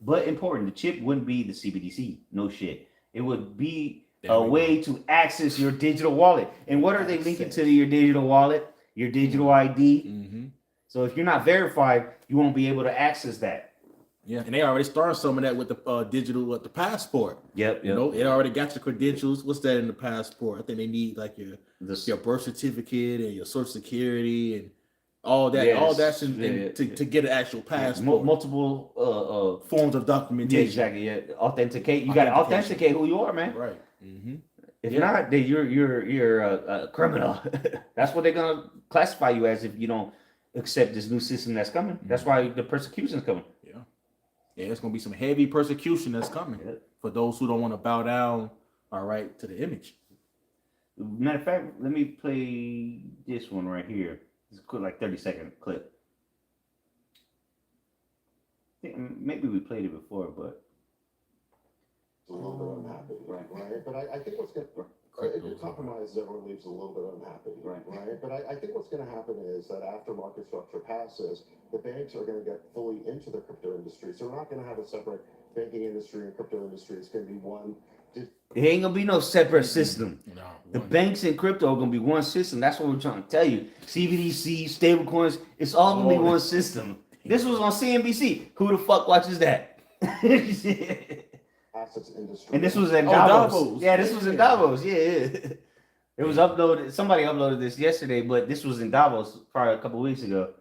But important, the chip wouldn't be the CBDC. No shit. It would be a way to access your digital wallet. And what are they linking to your digital wallet? Your digital ID. So if you're not verified, you won't be able to access that. Yeah, and they already started some of that with the digital, with the passport. Yep. You know, it already got your credentials. What's that in the passport? I think they need like your birth certificate and your social security and all that. Yes. All that's to get an actual passport. Multiple forms of documentation. Yeah, exactly. Yeah, authenticate. You got to authenticate who you are, man. Right. If not, then you're a criminal. That's what they're gonna classify you as if you don't accept this new system that's coming. That's why the persecution's coming. Yeah, it's gonna be some heavy persecution that's coming for those who don't want to bow down, all right, to the image. Matter of fact, let me play this one right here. It's a quick, like 30-second clip. I think maybe we played it before, but a little bit unhappy, right? But I think what's going to compromise everyone leaves a little bit unhappy, right? But I think what's going to happen is that after market structure passes, the banks are going to get fully into the crypto industry. So we're not going to have a separate banking industry and crypto industry. It's going to be one. it ain't gonna be no separate system. The banks and crypto are gonna be one system. That's what we're trying to tell you. CBDC, stablecoins, it's all gonna be one system. This was on CNBC. Who the fuck watches that? Assets industry. And this was in Davos. Yeah, this was in Davos. Yeah. It was uploaded. Somebody uploaded this yesterday, but this was in Davos probably a couple weeks ago.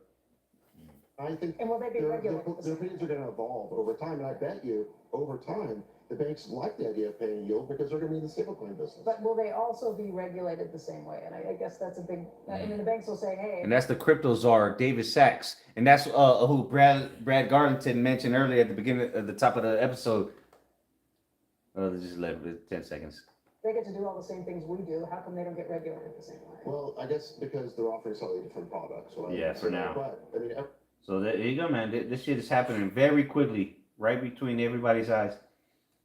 I think And will they be regulated? their opinions are going to evolve over time, and I bet you over time the banks like the idea of paying yield because they're going to be in the stablecoin business. But will they also be regulated the same way? And I guess that's a big, and then the banks will say, hey. And that's the crypto czar, David Sachs. And that's who Brad Garlington mentioned earlier at the beginning, at the top of the episode. Just 10 seconds. They get to do all the same things we do. How come they don't get regulated the same way? Well, I guess because they're offering slightly different products. Right? Yeah, for now. But I mean, So there you go, man. This shit is happening very quickly, right between everybody's eyes.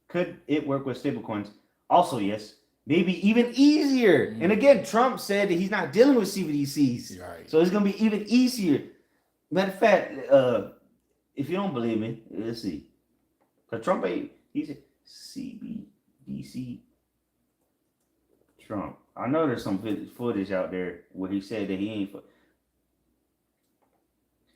Could it work with stablecoins? Also, yes. Maybe even easier. And again, Trump said that he's not dealing with CBDCs. Right. So it's going to be even easier. Matter of fact, if you don't believe me, let's see. Because Trump, he said CBDC. DC Trump. I know there's some footage out there where he said that he ain't.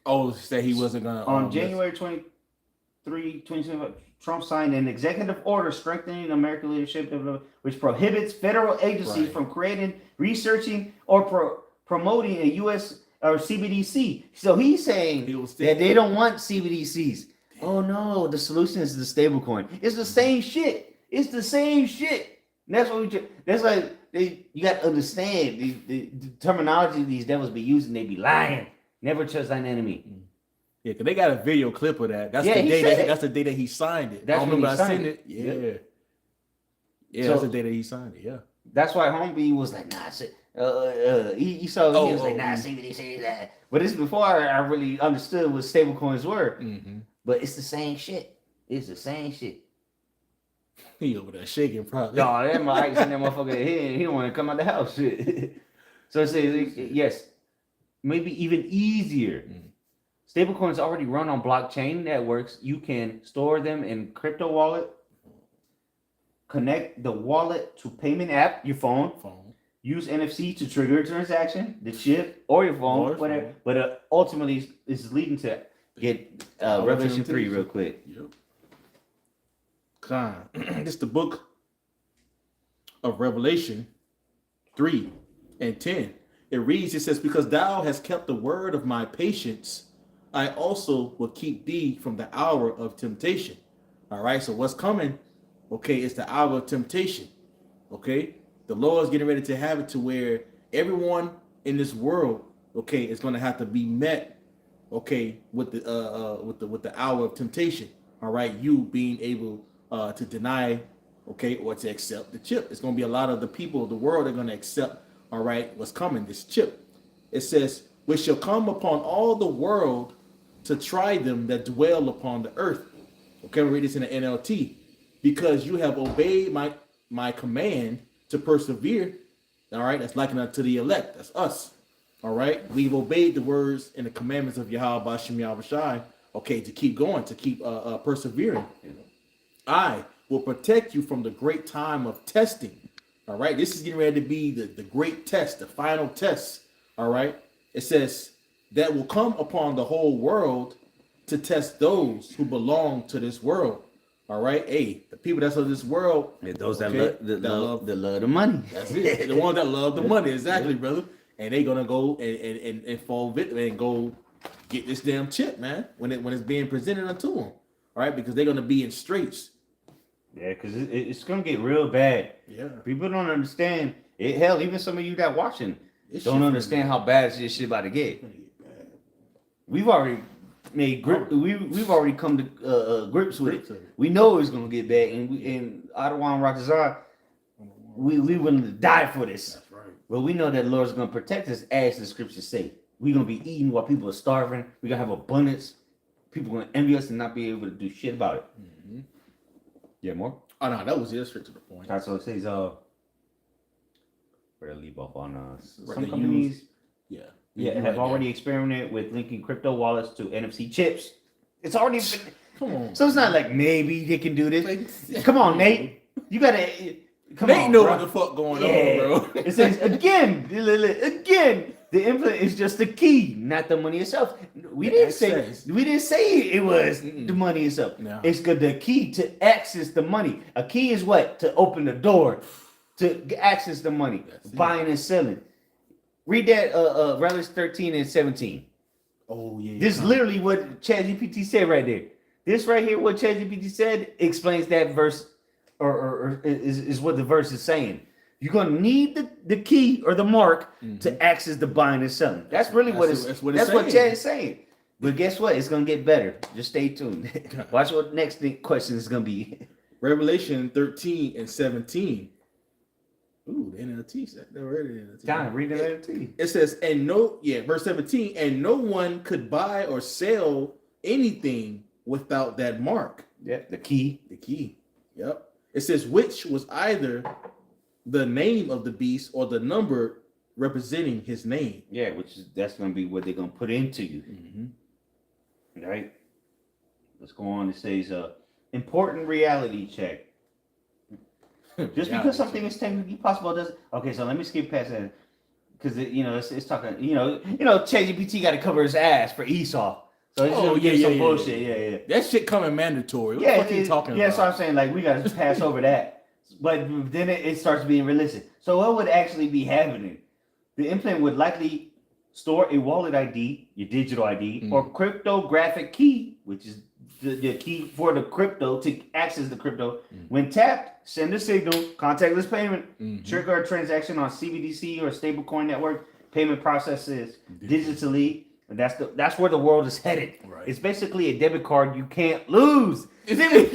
Oh, said he wasn't gonna. On January 23, 2025, Trump signed an executive order strengthening American leadership, which prohibits federal agencies from creating, researching, or promoting a U.S. or CBDC. So he's saying that they don't want CBDCs. Oh no, the solution is the stablecoin. It's the same shit. It's the same shit. And that's what that's like you got to understand the terminology these devils be using. They be lying. Never trust thine enemy. Yeah, because they got a video clip of that. That's that's the day that he signed it. That's I when remember he I signed seen it. it. Yeah. So, that's the day that he signed it. Yeah. That's why Homie was like, nah, he was like, nah, CBDC that. But it's before I really understood what stablecoins were. Mm-hmm. But it's the same shit. It's the same shit. He over there shaking probably. No, that my ice in that motherfucker. He don't want to come out the house. Shit. So it says yes, maybe even easier. Stablecoins already run on blockchain networks. You can store them in crypto wallet. Connect the wallet to payment app, your phone. Use NFC to trigger a transaction, the chip or your phone, whatever. But ultimately, this is leading to get Revelation 3 real quick. Yep. This is the book of Revelation 3 and 10. It reads, it says, because thou hast kept the word of my patience, I also will keep thee from the hour of temptation. All right, so what's coming? Okay, it's the hour of temptation. Okay, the Lord's getting ready to have it to where everyone in this world, okay, is going to have to be met, okay, with the hour of temptation. All right, you being able to deny, okay, or to accept the chip. It's going to be a lot of the people of the world that are going to accept, all right, what's coming, this chip. It says, which shall come upon all the world to try them that dwell upon the earth. Okay, we read this in the NLT. Because you have obeyed my command to persevere. All right, that's likened unto the elect. That's us. All right, we've obeyed the words and the commandments of Yahweh Bashim Yahushai. Okay, to keep going, to keep persevering. I will protect you from the great time of testing. All right, this is getting ready to be the great test, the final test. All right, it says that will come upon the whole world to test those who belong to this world. All right, hey, the people that's of this world, those that love the money. That's it. The ones that love the money, exactly, brother. And they gonna go and fall victim and go get this damn chip, man, when it's being presented unto them. All right, because they're gonna be in straits. Yeah, because it's gonna get real bad. Yeah, people don't understand it. Hell, even some of you that watching don't understand how bad this shit about to get. We've already made grip. We've already come to grips with it. We know it's gonna get bad, and in Ottawa and Rockazar, we willing to die for this. That's right. But we know that the Lord's gonna protect us, as the scriptures say. We're gonna be eating while people are starving. We're gonna have abundance. People are gonna envy us and not be able to do shit about it. Mm-hmm. Yeah, more. Oh no, that was just straight to the point. That's what it says. Where to leave off on some companies. Have already experimented with linking crypto wallets to NFC chips. It's already been. Come on. So it's not like maybe they can do this. Come on, Nate. You gotta. Come Nate on, know bro. what the fuck going on, bro. It says again. The implement is just the key, not the money itself. We didn't say it was the money itself. No. It's good the key to access the money. A key is what? To open the door to access the money. Buying and selling. Read that Revelation 13 and 17. Oh yeah. This is literally what ChatGPT said right there. This right here, what ChatGPT said, explains that verse, or is what the verse is saying. You're gonna need the key or the mark to access the buying and selling. That's really what Chad is saying. But guess what? It's gonna get better. Just stay tuned. Watch what next question is gonna be. Revelation 13 and 17. Ooh, the NLT said they already NLT. Time, read the NLT. It says, verse 17, and no one could buy or sell anything without that mark. Yeah, the key. The key. Yep. It says, which was either the name of the beast or the number representing his name. Yeah, that's gonna be what they're gonna put into you. Mm-hmm. Right. Let's go on. It says important reality check. Just because something is technically possible doesn't. Okay, so let me skip past that because it's talking. ChatGPT got to cover his ass for Esau. So it's some bullshit. Yeah. That shit coming mandatory. What Yeah, the fuck are you talking about? Yeah, so I'm saying like we got to pass over that. But then it starts being realistic. So what would actually be happening? The implant would likely store a wallet ID, your digital ID, or cryptographic key, which is the key for the crypto to access the crypto. When tapped, send a signal, contactless payment, trigger a transaction on CBDC or stablecoin network, payment processes digitally. And that's where the world is headed. Right. It's basically a debit card you can't lose. We've been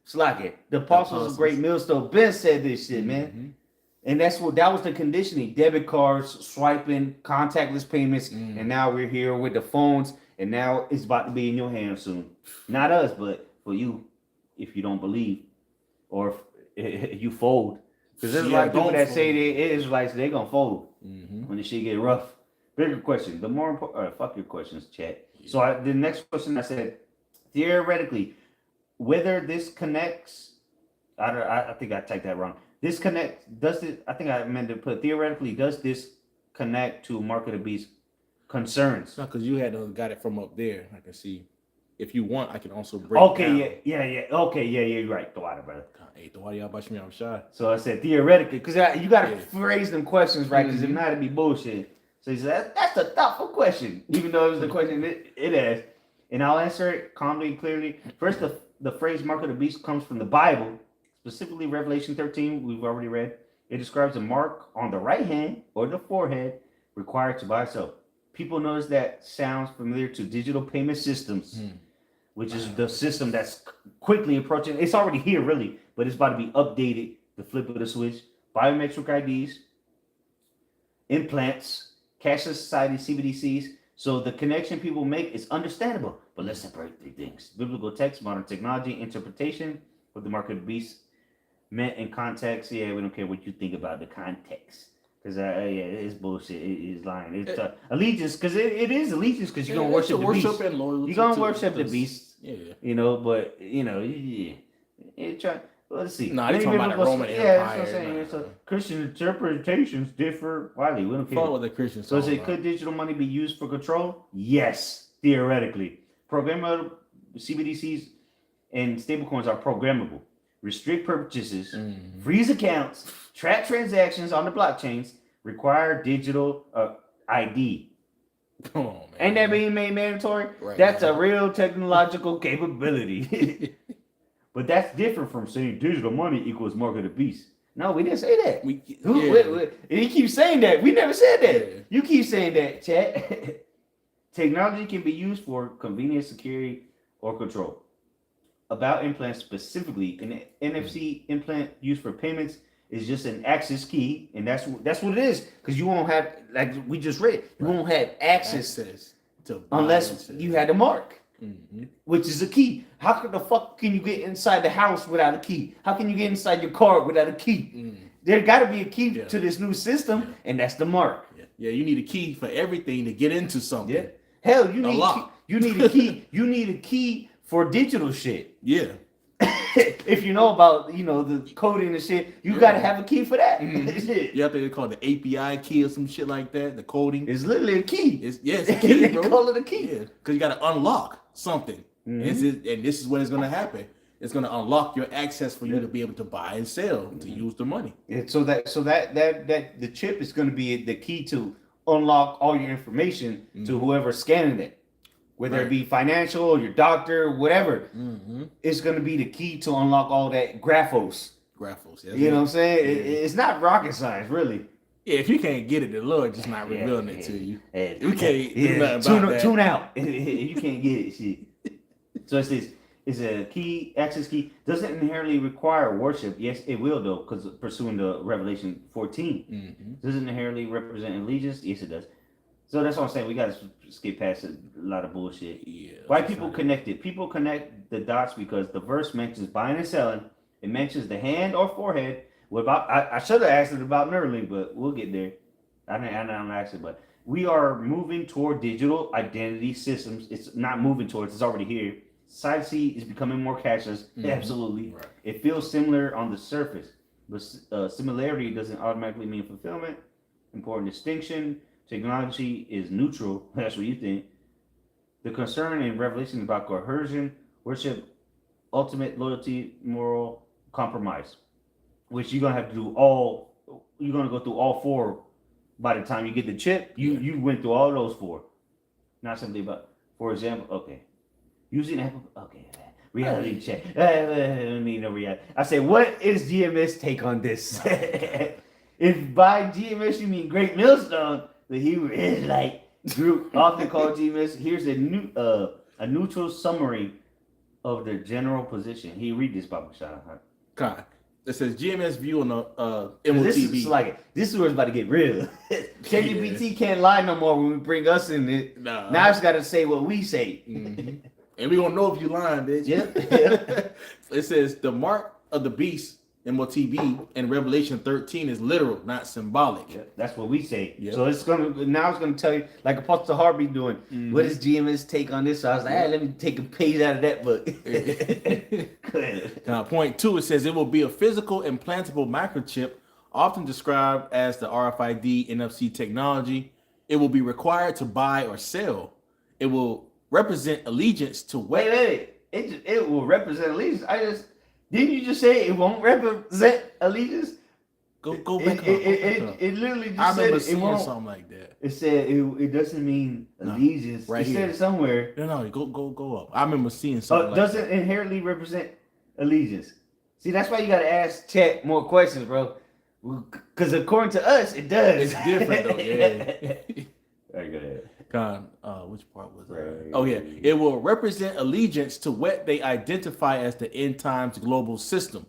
the apostles of Great Millstone Ben said this shit, man. And that was the conditioning. Debit cards, swiping, contactless payments, and now we're here with the phones, and now it's about to be in your hands soon. Not us, but for you, if you don't believe, or if you fold. Because there's a lot of people that say they Israelites, they're gonna fold when the shit get rough. Bigger question. The more important, fuck your questions, chat. So the next question I said, theoretically, whether this connects, I think I typed that wrong. This connects, I think I meant to put theoretically, does this connect to Mark of the Beast concerns? No, because you got it from up there. I can see. If you want, I can also break it down. Okay, you're right. The water, brother. Hey, the water, y'all about me, I'm shy. So I said theoretically, because you got to phrase them questions right, because if not, it'd be bullshit. So he said, that's a thoughtful question, even though it was the question it asked. And I'll answer it calmly and clearly. First, the phrase Mark of the Beast comes from the Bible, specifically Revelation 13, we've already read. It describes a mark on the right hand or the forehead required to buy so. People notice that sounds familiar to digital payment systems, which is the system that's quickly approaching. It's already here, really, but it's about to be updated. The flip of the switch. Biometric IDs, implants, cashless society, CBDCs. So the connection people make is understandable, but let's separate three things: biblical text, modern technology, interpretation. What the Mark of the Beast meant in context. Yeah, we don't care what you think about the context, because it's bullshit. It's lying. It's allegiance, because it is allegiance, because you're gonna worship the beast. You're gonna worship the beast. Yeah. But let's see. No, they're talking about the Roman Empire. Yeah, that's what I'm saying. So Christian interpretations differ widely. We don't care. Follow what the Christians. So could digital money be used for control? Yes, theoretically. Programmable CBDCs and stablecoins are programmable. Restrict purchases, freeze accounts, track transactions on the blockchains, require digital ID. Come on, man. Ain't that being made mandatory? Right. That's a real technological capability. But that's different from saying digital money equals Mark of the Beast. No, we didn't say that. He keeps saying that. We never said that. Yeah. You keep saying that, chat. Technology can be used for convenience, security, or control. About implants specifically, an NFC implant used for payments is just an access key, and that's what it is. Because you won't have, like we just read, you won't have access to unless you had a mark. Which is a key. How the fuck can you get inside the house without a key? How can you get inside your car without a key? There got to be a key to this new system, and that's the mark. Yeah, you need a key for everything to get into something. Yeah. Hell, you need a key. You need a key for digital shit. Yeah. If you know about the coding and shit, you got to have a key for that. You have to call it the API key or some shit like that. The coding. It's literally a key. It's a key, they bro. call it a key. Yeah, because you got to unlock something, and this is what is going to happen. It's going to unlock your access for you to be able to buy and sell, to use the money. So that the chip is going to be the key to unlock all your information to whoever's scanning it. Whether it be financial or your doctor, whatever, it's going to be the key to unlock all that graphos. You know what I'm saying? Yeah. It's not rocket science, really. Yeah, if you can't get it, the Lord just not revealing it to you. We can't do nothing about that. Tune out. You can't get it, shit. So it says, is a key, access key, doesn't inherently require worship. Yes, it will, though, because pursuing the Revelation 14. Does it inherently represent allegiance? Yes, it does. So that's what I'm saying. We got to skip past a lot of bullshit. Yeah. Why people connect it? People connect the dots because the verse mentions buying and selling. It mentions the hand or forehead. What about? I should have asked it about Neuralink, but we'll get there. I don't ask it, but we are moving toward digital identity systems. It's not moving towards. It's already here. Side C is becoming more cashless. Absolutely. Right. It feels similar on the surface, but similarity doesn't automatically mean fulfillment. Important distinction. Technology is neutral. That's what you think. The concern in Revelation is about coercion, worship, ultimate loyalty, moral compromise, which you're gonna have to do all. You're gonna go through all four by the time you get the chip. You went through all those four. Not simply about, for example, okay, using Apple. Okay, reality check. Let me know reality. I say, what is GMS take on this? If by GMS you mean Great Millstone, the Hebrew Israelite group often called GMS, here's a neutral summary of their general position. He read this, Papa Shah. God. It says GMS view on the This MOTV. is like this is where it's about to get real. ChatGPT can't lie no more when we bring us in it. Nah. Now it's got to say what we say. Mhm. And we gonna know if you lying, bitch. Yep. It says the mark of the beast, MOTB, in Revelation 13 is literal, not symbolic. Yep, that's what we say. Yep. So it's gonna tell you like Apostle Harvey doing. What is GMS take on this? So I was like, let me take a page out of that book. Go ahead. Now, point 2, it says it will be a physical implantable microchip, often described as the RFID NFC technology. It will be required to buy or sell. It will represent allegiance to Wait. It will represent allegiance. Didn't you just say it won't represent allegiance? Go back up. It literally just I said remember it seeing won't. something like that. It said it doesn't mean allegiance. right it said here. it somewhere. No, go up. I remember seeing something like Doesn't inherently represent allegiance. See, that's why you gotta ask Chat more questions, bro. Because according to us, it does. It's different though. Yeah. All right, go ahead. Which part was that? Oh yeah, it will represent allegiance to what they identify as the end times global system.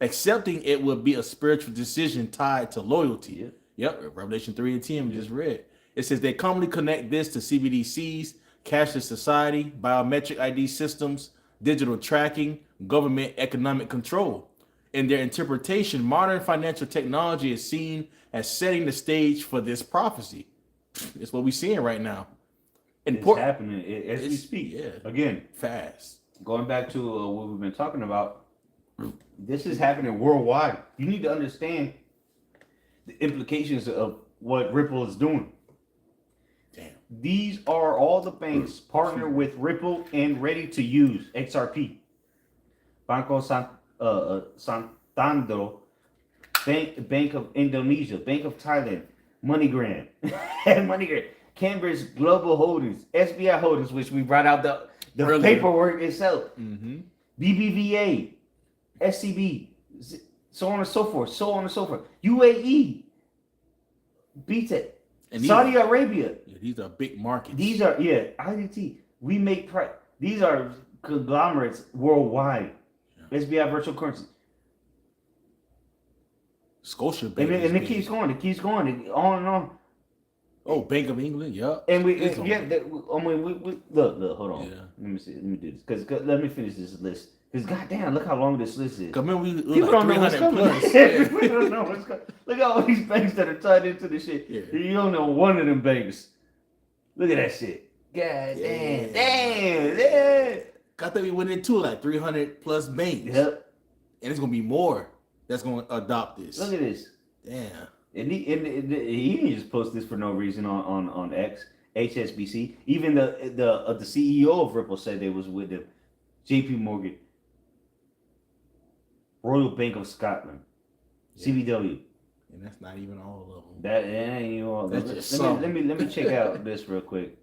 Accepting it will be a spiritual decision tied to loyalty. Yep, Revelation 3 and 10 we just read. It says they commonly connect this to CBDCs, cashless society, biometric ID systems, digital tracking, government economic control. In their interpretation, modern financial technology is seen as setting the stage for this prophecy. It's what we're seeing right now. It's happening as we speak. Yeah. Again, fast. Going back to what we've been talking about, this is happening worldwide. You need to understand the implications of what Ripple is doing. Damn. These are all the banks partner with Ripple and ready to use XRP. Banco Santander, Bank of Indonesia, Bank of Thailand, MoneyGram, Cambridge Global Holdings, SBI Holdings, which we brought out the paperwork itself, BBVA, SCB, so on and so forth, UAE, BTEC, Saudi Arabia. Yeah, these are big markets. These are IDT. We make price. These are conglomerates worldwide. SBI virtual currency. Scotiabank. And it keeps going. It keeps going. On and on. Oh, Bank of England. Yep. And we look. Hold on. Yeah. Let me see. Let me do this. Because let me finish this list. Because goddamn, look how long this list is. People like don't know what's coming. People don't know what's coming. Look at all these banks that are tied into the shit. Yeah. You don't know one of them banks. Look at that shit. God damn. I think we went into like 300 plus banks. Yep. And it's gonna be more that's gonna adopt this. Look at this. Damn. And he didn't just post this for no reason on X, HSBC. Even the CEO of Ripple said they was with them. JP Morgan, Royal Bank of Scotland, CBW. And that's not even all of them. That ain't even all of them. Let me check out this real quick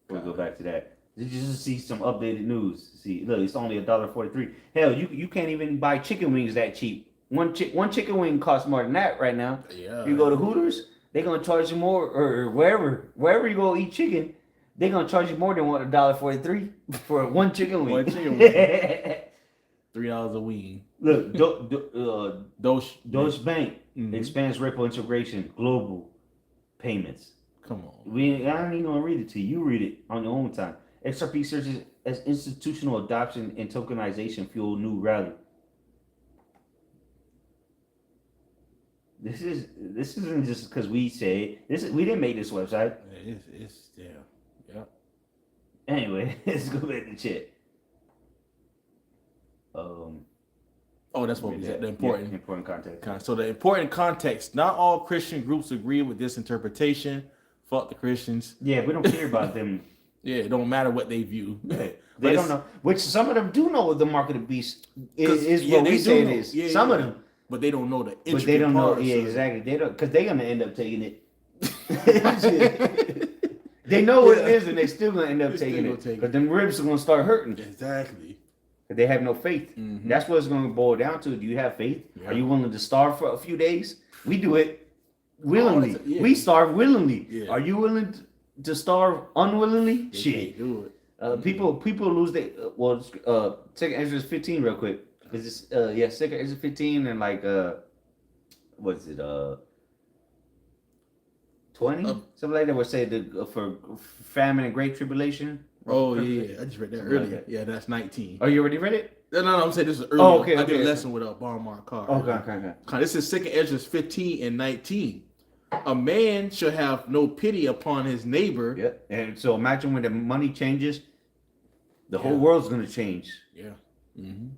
before we go back to that. Just see some updated news. See, look, it's only $1.43. Hell, you can't even buy chicken wings that cheap. One chicken wing costs more than that right now. Yeah. You go to Hooters, they're gonna charge you more, or wherever you go eat chicken, they're gonna charge you more than $1.43 for one chicken wing. $3 a wing. Look, Deutsche Bank expands Ripple integration, global payments. Come on. I ain't even gonna read it to you. You read it on your own time. XRP surges as institutional adoption and tokenization fuel new rally. This isn't just because we say it. We didn't make this website. It's yeah. Anyway, let's go back to chat. Oh, that's what we said. The important, important context. So the important context. Not all Christian groups agree with this interpretation. Fuck the Christians. Yeah, we don't care about them. Yeah, it don't matter what they view. They don't know. Which some of them do know what the mark of the beast is. Yeah, What we they say do it know. is. Yeah, Some yeah. of them, But they don't know the intricate but they don't know. parts Yeah, of it. exactly. They don't, because they're gonna end up taking it. They know what it is, and they still gonna end up taking it. Because them ribs are gonna start hurting. Exactly. They have no faith. That's what it's going to boil down to. Do you have faith? Yeah. Are you willing to starve for a few days? We do it willingly. Yeah. We starve willingly. Yeah. Are you willing to starve unwillingly? They Shit. can't do it. People lose their Second Ezra 15 real quick. Is this Second Ezra 15 and like what's it 20 something like that would say for famine and great tribulation. Oh yeah, I just read that Something like earlier. that. Yeah, that's 19. Oh, you already read it? No, I'm saying this is earlier. Oh, okay, I did okay. a lesson with Barmar Carr. Okay. This is 2 Ezra 15 and 19. A man shall have no pity upon his neighbor. Yeah. And so imagine when the money changes, the whole Yeah. world's gonna change. Yeah. Mm-hmm.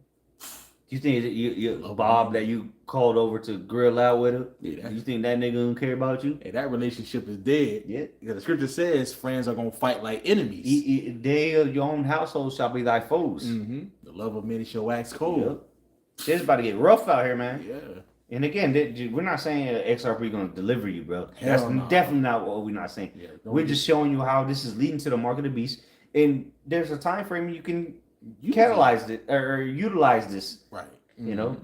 You think that you Bob that you called over to grill out with him? Yeah, You think that nigga gonna care about you? Hey, that relationship is dead. Yeah. Because the scripture says friends are gonna fight like enemies. They of your own household shall be thy foes. Mm-hmm. The love of many shall wax cold. Yep. Shit's about to get rough out here, man. Yeah. And again, we're not saying XRP gonna deliver you, bro. Hell That's no. definitely not what we're not saying. Yeah, We're just showing you how this is leading to the mark of the beast, and there's a time frame you can catalyze it or utilize this. Right. You know,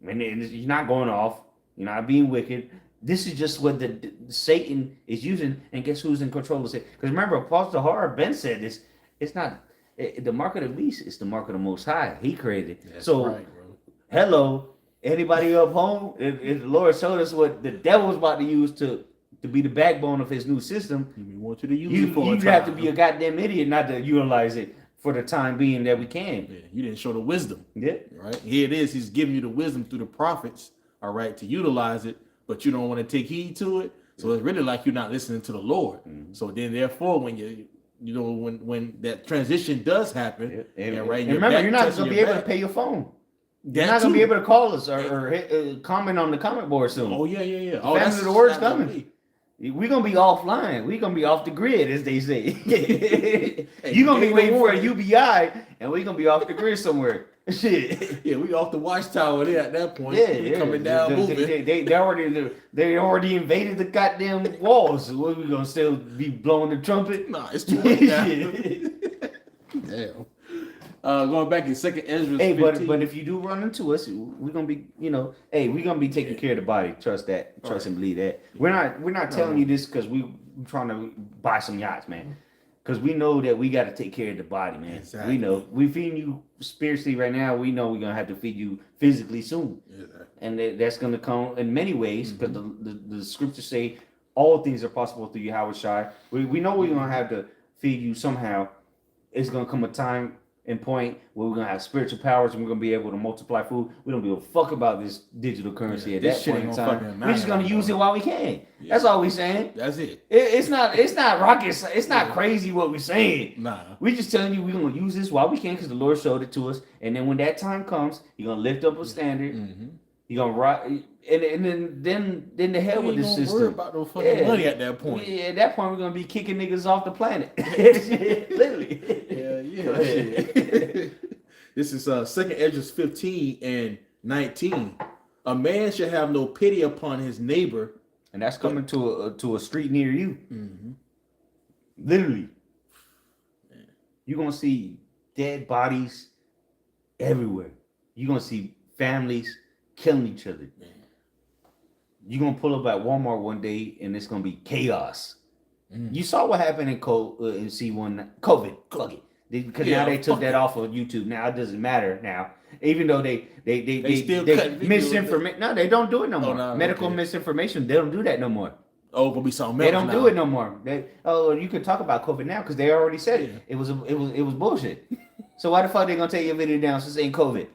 and you're not going off. You're not being wicked. This is just what the Satan is using, and guess who's in control of it? Because remember, Apostle Horror Ben said this. It's not the mark of the beast. It's the mark of the Most High. He created. That's so, right, bro. hello, anybody up home? If the Lord showed us what the devil's about to use to be the backbone of his new system, He want you to use it for you a have to time. be a goddamn idiot not to utilize it for the time being that we can. Yeah, you didn't show the wisdom. Yeah. Right. Here it is. He's giving you the wisdom through the prophets. All right, to utilize it, but you don't want to take heed to it. So it's really like you're not listening to the Lord. So then, therefore, when when that transition does happen, And right, remember, you're not going to be able to pay your phone. You're not going to be able to call us or comment on the comment board soon. Oh yeah. Oh, that's the word's coming. We're going to be offline. We're going to be off the grid, as they say. You're going to be waiting for a UBI, and we're going to be off the grid somewhere. Shit. Yeah, we off the watchtower there at that point. Yeah, we yeah. coming down moving. They already invaded the goddamn walls. So what, we going to still be blowing the trumpet? Nah, it's too late now. Damn. Going back in 2 Ezra. Hey, 15. but if you do run into us, we're gonna be, we're gonna be taking care of the body. Trust that. Trust and believe that. We're not telling you this because we're trying to buy some yachts, man. Because we know that we got to take care of the body, man. Exactly. We know we feeding you spiritually right now. We know we're gonna have to feed you physically soon, and that's gonna come in many ways because the scriptures say all things are possible through Yahweh Shai. We know we're gonna have to feed you somehow. It's gonna come a time and point where we're gonna have spiritual powers and we're gonna be able to multiply food. We don't give a fuck about this digital currency at this that point in shit ain't gonna time. fucking We're just gonna matter use it anymore. while we can. That's all we're saying. That's it. It's not rocket. It's not crazy what we're saying. Nah. We're just telling you we're gonna use this while we can because the Lord showed it to us. And then when that time comes, He's gonna lift up a standard. You're gonna rock, and then the hell with this system. Worry about no fucking money at that point. Yeah, at that point we're gonna be kicking niggas off the planet. Literally. Yeah. Shit. This is 2 Ezra 15 and 19. A man shall have no pity upon his neighbor, and that's coming to a street near you. Literally, you're gonna see dead bodies everywhere. You're gonna see families killing each other. You're gonna pull up at Walmart one day and it's gonna be chaos. You saw what happened in C1 COVID. Fuck it. Because now they took that off of YouTube. Now it doesn't matter now. Even though they misinformation. No, they don't do it no more. Medical misinformation, they don't do that no more. Oh, gonna be something They else don't now. do it no more. You can talk about COVID now because they already said it. It was bullshit. So why the fuck they gonna take your video down since it ain't COVID?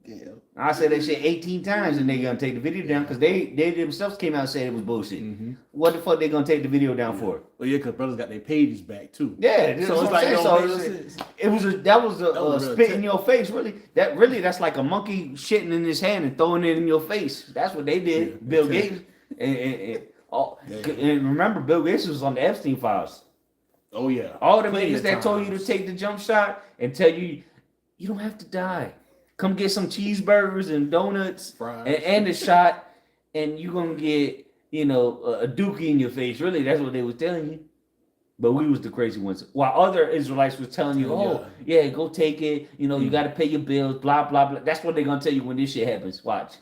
Yeah. I said that shit 18 times and they gonna take the video down because they themselves came out and said it was bullshit. Mm-hmm. What the fuck they gonna take the video down for? Well, yeah, because brothers got their pages back too. Yeah, so it's like that was a spit in your face. Really, that's like a monkey shitting in his hand and throwing it in your face. That's what they did. Yeah, Bill Gates and remember, Bill Gates was on the Epstein files. Oh yeah, all the niggas that told you to take the jump shot and tell you you don't have to die. Come get some cheeseburgers and donuts and a shot, and you gonna get a dookie in your face. Really, that's what they was telling you. But we was the crazy ones. While other Israelites was telling you, oh yeah, go take it. You got to pay your bills. Blah blah blah. That's what they're gonna tell you when this shit happens. Watch.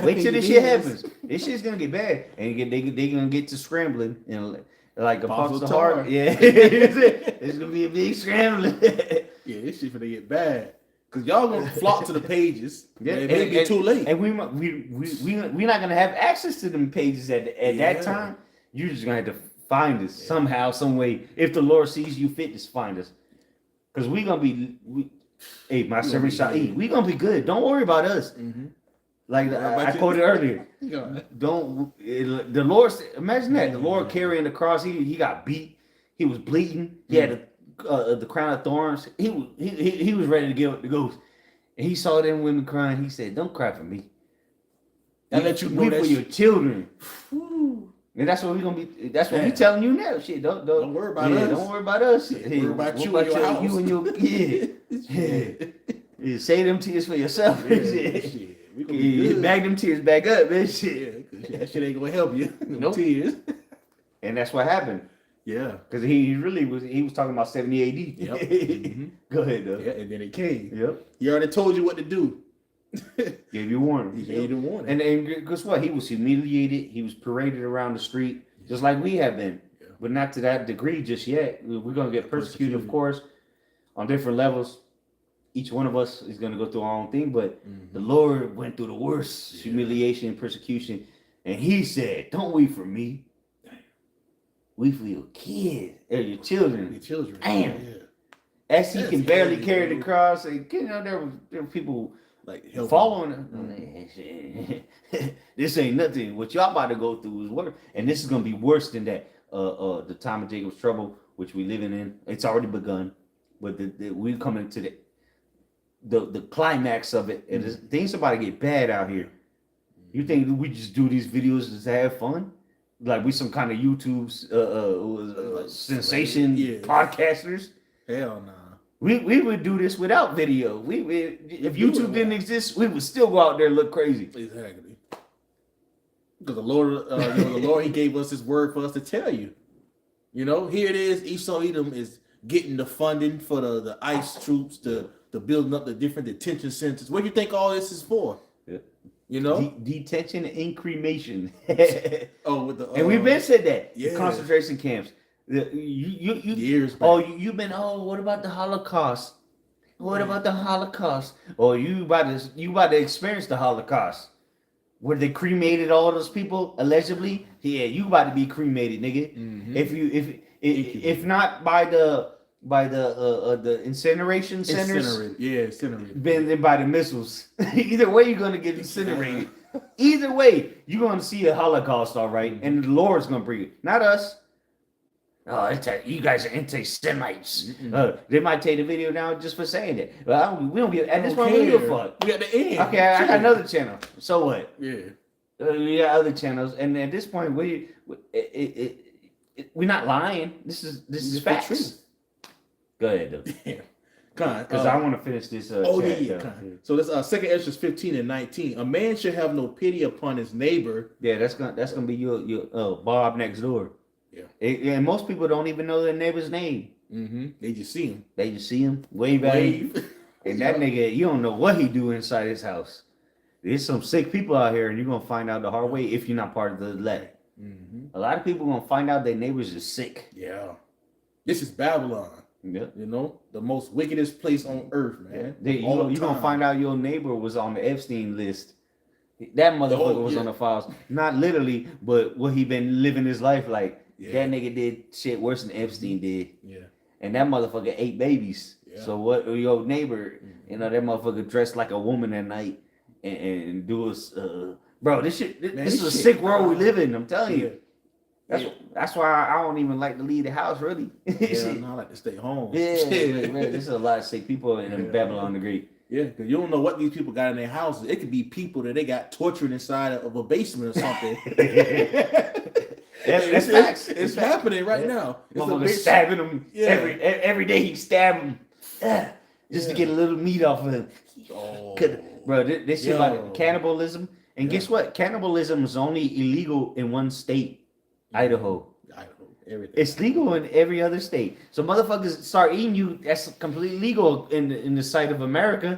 Wait till this shit happens. This shit's gonna get bad, and they gonna get to scrambling and like a box of heart. Yeah, it's gonna be a big scrambling. Yeah, this shit gonna get bad. Cause y'all gonna flock to the pages. Yeah, it may be too late. And we're not gonna have access to them pages at that time. You're just gonna have to find us somehow, some way. If the Lord sees you fit, just find us. Cause we gonna be hey, my servant shall eat. We gonna be good. Don't worry about us. Mm-hmm. Like I quoted earlier. The Lord, imagine that. The Lord carrying the cross, he got beat, he was bleeding, he had the crown of thorns. He was ready to give up the ghost. And he saw them women crying. He said, don't cry for me. I let you know for your children. And that's what we're gonna be. That's what we telling you now. Shit, don't worry about us. Don't worry about us. Worry about you and your house. You and your yeah. Say them tears for yourself. Shit. Bag them tears back up, man. Shit. That shit ain't gonna help you. No tears. And that's what happened. Yeah. Because he really was talking about 70 AD. Yep. Mm-hmm. Go ahead, though. Yeah, and then it came. Yep. He already told you what to do. Gave you warning. He gave you warning. And guess what? He was humiliated. He was paraded around the street, just like we have been. Yeah. But not to that degree just yet. We're going to get persecuted, of course, on different levels. Each one of us is going to go through our own thing, but the Lord went through the worst humiliation and persecution. And he said, don't weep for me. Weep for your kids or your children. Your children. Damn. Yeah. As he can barely carry the cross. And, there were people like following him. This ain't nothing. What y'all about to go through is worse. And this is going to be worse than that. The time of Jacob's trouble, which we living in. It's already begun. But we coming to the climax of it. And things about to get bad out here. You think we just do these videos just to have fun? Like we some kind of YouTube sensation podcasters? Hell no. We would do this without video. If YouTube didn't exist, we would still go out there and look crazy. Exactly. Because the Lord, the Lord, He gave us His word for us to tell you. Here it is. Esau Edom is getting the funding for the ICE troops to building up the different detention centers. What do you think all this is for? Detention and cremation. And we've been said that. Yeah. The concentration camps. Years back. You've been. What about the Holocaust? What about the Holocaust? Or you about to experience the Holocaust? Where they cremated all those people allegedly? Yeah, you about to be cremated, nigga. Mm-hmm. If not by the incineration centers, incinerated. Then by the missiles. Either way, you're gonna get incinerated. Either way, you're gonna see a Holocaust, all right, and the Lord's gonna bring it, not us. Oh, you guys are anti-Semites. They might take the video down just for saying that. But we don't give. At this point, we don't give a fuck. We got the end. Okay, I got another channel. So what? Yeah. We got other channels, and at this point, we're not lying. This is facts. True. Go ahead, though. Because I want to finish this. So this second Esdras 15 and 19. A man should have no pity upon his neighbor. Yeah, that's gonna be your Bob next door. Yeah. And most people don't even know their neighbor's name. Mm-hmm. They just see him. Wave at him. And that nigga, you don't know what he do inside his house. There's some sick people out here, and you're gonna find out the hard way if you're not part of the elect. Mm-hmm. A lot of people gonna find out their neighbors are sick. Yeah. This is Babylon. Yeah. The most wickedest place on earth, man. You're gonna find out your neighbor was on the Epstein list. That motherfucker was on the files. Not literally, but what he been living his life like. Yeah. That nigga did shit worse than Epstein did. Yeah. And that motherfucker ate babies. Yeah. Yeah. So what your neighbor, you know, that motherfucker dressed like a woman at night and do us, bro. This shit, this is a sick world we live in. I'm telling you. That's why I don't even like to leave the house, really. Yeah, no, I like to stay home. Yeah, man, there's a lot of sick people in Babylon the Great. Yeah, because you don't know what these people got in their houses. It could be people that they got tortured inside of a basement or something. That's facts. It's happening right now. Motherfucker stabbing him every day. He stab him just to get a little meat off of him. Oh, bro, this shit like cannibalism. And guess what? Cannibalism is only illegal in one state, Idaho. Everything. It's legal in every other state. So motherfuckers start eating you. That's completely legal in the sight of America.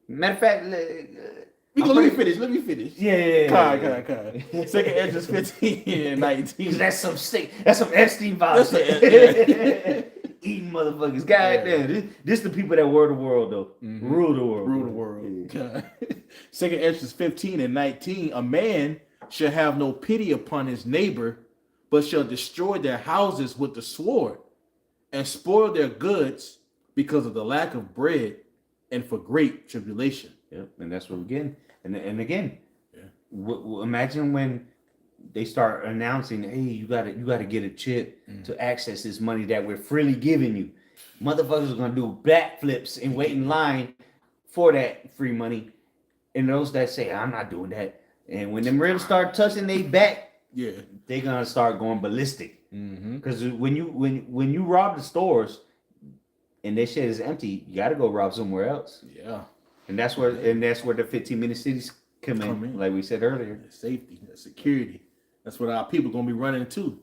Matter of fact, let me finish. Yeah. Kai. Second Esdras 15 and 19. That's some Epstein violence. Eating motherfuckers. God damn. This the people that were the world though. Rule the world. Yeah. Second Esdras 15 and 19. A man shall have no pity upon his neighbor, but shall destroy their houses with the sword, and spoil their goods because of the lack of bread, and for great tribulation. Yep, and that's what we're getting. And again, imagine when they start announcing, "Hey, you gotta get a chip to access this money that we're freely giving you." Motherfuckers are gonna do backflips and wait in line for that free money. And those that say, "I'm not doing that," and when them ribs start touching their back, they're gonna start going ballistic. Because when you rob the stores and their shit is empty, you gotta go rob somewhere else. Yeah. And that's where the 15-minute cities come in, like we said earlier. Safety, security. That's what our people gonna be running to.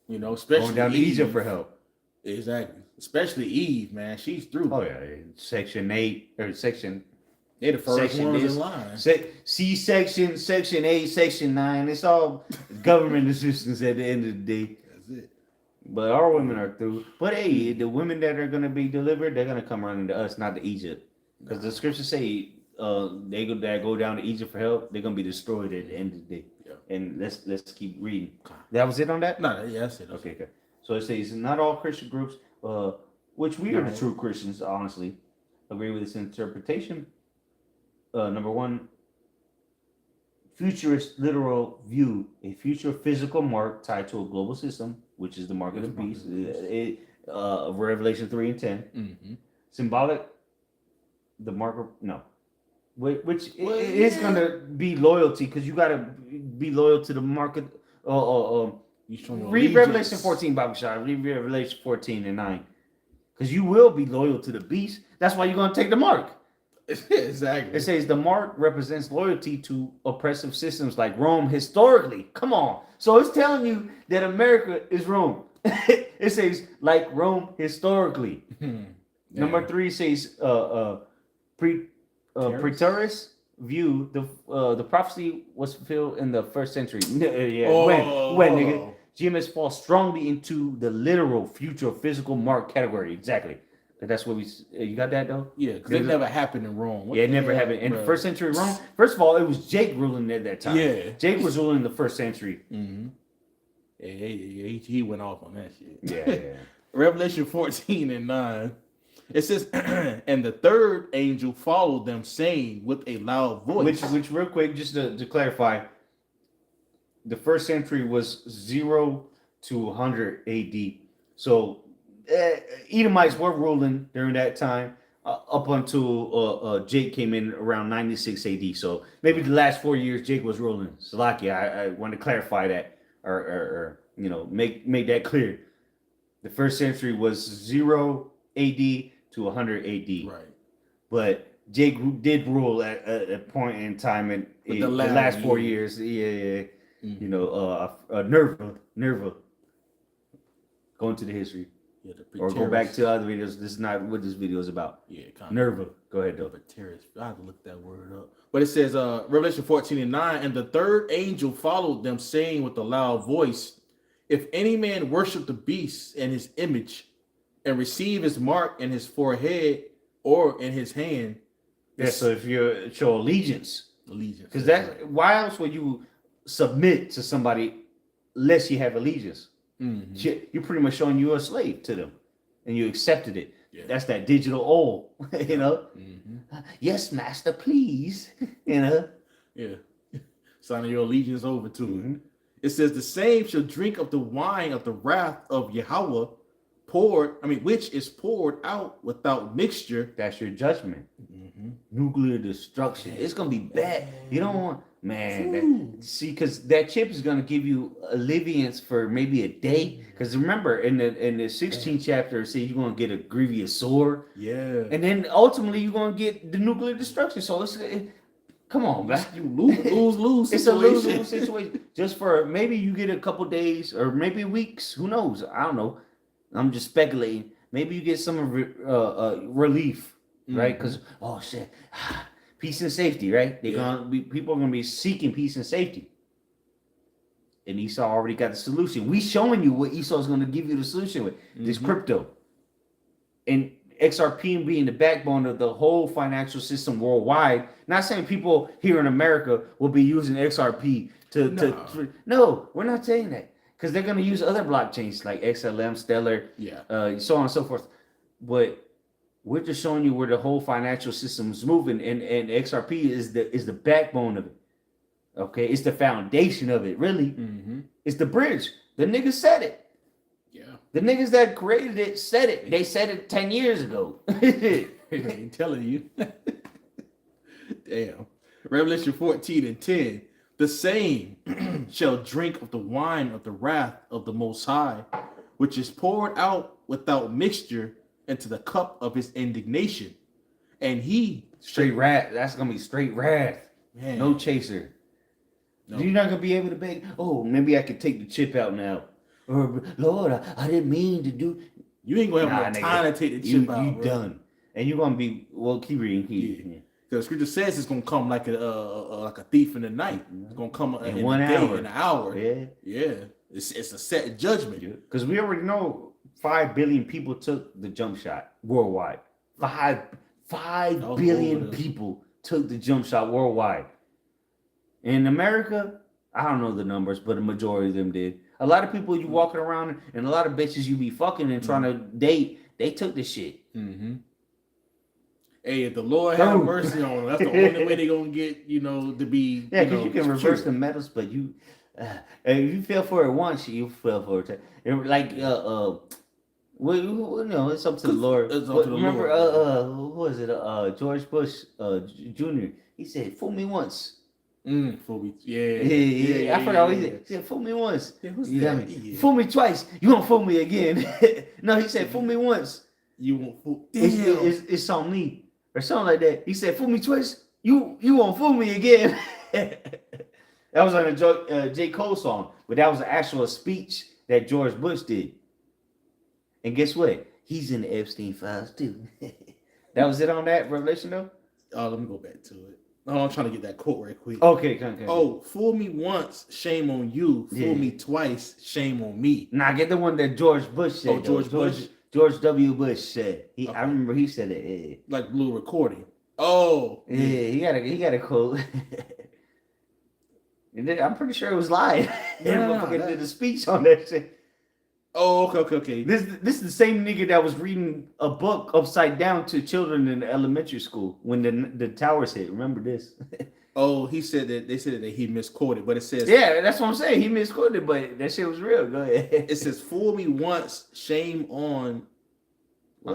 You know, especially going down to Egypt for help. Exactly. Especially Eve, man. She's through. Oh yeah. Section 8 or section. They're the first ones in line. C-section, Section 8, Section 9. It's all government assistance at the end of the day. That's it. But our women are through. But hey, the women that are going to be delivered, they're going to come running to us, not to Egypt. Because the scriptures say that go down to Egypt for help, they're going to be destroyed at the end of the day. Yeah. And let's keep reading. That was it on that? No, that's it. Okay. So it says, not all Christian groups, which we are the true Christians, honestly, agree with this interpretation. Number one, futurist literal view, a future physical mark tied to a global system, which is the mark of the beast, Revelation 3 and 10. Symbolic, the mark of, which is going to be loyalty, because you got to be loyal to the mark of, read Revelation 14, Bible Shot, read Revelation 14 and 9, because you will be loyal to the beast. That's why you're going to take the mark. Exactly. It says the mark represents loyalty to oppressive systems like Rome historically. Come on. So it's telling you that America is Rome. It says like Rome historically. Number 3 says preterist view. The prophecy was fulfilled in the 1st century. When nigga, GMS falls strongly into the literal future physical mark category. Exactly. That's what you got that though? Yeah, because it never happened in Rome. It never happened in the 1st century Rome. First of all, it was Jake ruling at that time. Yeah, Jake was ruling in the 1st century. Yeah, he went off on that shit. Yeah. Revelation 14 and 9. It says, and the 3rd angel followed them, saying with a loud voice. Which real quick, just to clarify, the 1st century was 0 to 100 AD. So Edomites were ruling during that time up until Jake came in around 96 AD. So maybe the last 4 years Jake was ruling. Salakia, I want to clarify that or make that clear. The 1st century was 0 AD to 100 AD. Right. But Jake did rule at a point in time in the last 4 years. Yeah. Nerva. Go into the history. Yeah, or go back to other videos. This is not what this video is about. Yeah, Nerva. Go ahead, though. I have to look that word up. But it says, Revelation 14 and 9, and the 3rd angel followed them, saying with a loud voice, if any man worship the beast and his image, and receive his mark in his forehead or in his hand. Yeah, so if you show allegiance. Because why else would you submit to somebody unless you have allegiance? You're pretty much showing you a slave to them, and you accepted it. That's that digital oil, you know. Yes, master, please, you know. Yeah, signing your allegiance over to it. It says the same shall drink of the wine of the wrath of Yahweh, which is poured out without mixture. That's your judgment. Nuclear destruction. It's gonna be bad. You don't want, man. Because that chip is gonna give you alleviance for maybe a day. Because remember, in the 16th chapter, it says you're gonna get a grievous sore. Yeah. And then ultimately you're gonna get the nuclear destruction. So come on, man. You lose. It's a lose situation. Just for maybe you get a couple days or maybe weeks. Who knows? I don't know. I'm just speculating. Maybe you get some relief. Right, because shit, peace and safety, right? People are gonna be seeking peace and safety, and Esau already got the solution. We showing you what Esau is gonna give you the solution with this crypto, and XRP being the backbone of the whole financial system worldwide. Not saying people here in America will be using XRP no, we're not saying that because they're gonna use other blockchains like XLM, Stellar, so on and so forth, but we're just showing you where the whole financial system is moving, and XRP is the backbone of it. Okay, it's the foundation of it. Really, it's the bridge. The niggas said it. Yeah, the niggas that created it said it. They said it 10 years ago. I'm telling you. Damn. Revelation 14:10. The same shall drink of the wine of the wrath of the Most High, which is poured out without mixture into the cup of his indignation, and he straight wrath. That's gonna be straight wrath. Man. No chaser. No. You're not gonna be able to beg. Oh, maybe I could take the chip out now. Or Lord, I didn't mean to do. You ain't gonna have no time to take the chip out. You done, and you're gonna be keep reading. The scripture says it's gonna come like a thief in the night. It's gonna come in 1 hour. In an hour. Yeah. It's a set judgment. Because we already know 5 billion people took the jump shot worldwide. 5 billion people took the jump shot worldwide. In America, I don't know the numbers, but a majority of them did. A lot of people you walking around and a lot of bitches you be fucking and trying to date, they took the shit. Hey, if the Lord have mercy on them, that's the only way they're gonna get, to be. Yeah, because you can reverse the metals, but if you fell for it once, you fell for it. Like it's up to the Lord. Remember, who was it? George Bush Jr. He said, "Fool me once." Fool me. Yeah. I forgot what he said. He said, "Fool me once." You know what I mean? Fool me twice. You won't fool me again. No, he said, "Fool me once. You won't fool." It's on me or something like that. He said, "Fool me twice. You won't fool me again." That was on a J. Cole song, but that was an actual speech that George Bush did. And guess what? He's in the Epstein files too. That was it on that Revelation though? Let me go back to it. I'm trying to get that quote right quick. Okay. Oh, fool me once, shame on you. Fool me twice, shame on me. Nah, get the one that George Bush said. Oh, George Bush? George W. Bush said. I remember he said it. Yeah. Like blue recording. Oh. Yeah, he got a quote. And then, I'm pretty sure it was live. Did a speech on that shit. Oh, okay. This is the same nigga that was reading a book upside down to children in elementary school when the towers hit. Remember this? Oh, they said that he misquoted, but it says that's what I'm saying. He misquoted, but that shit was real. Go ahead. It says, "Fool me once, shame on."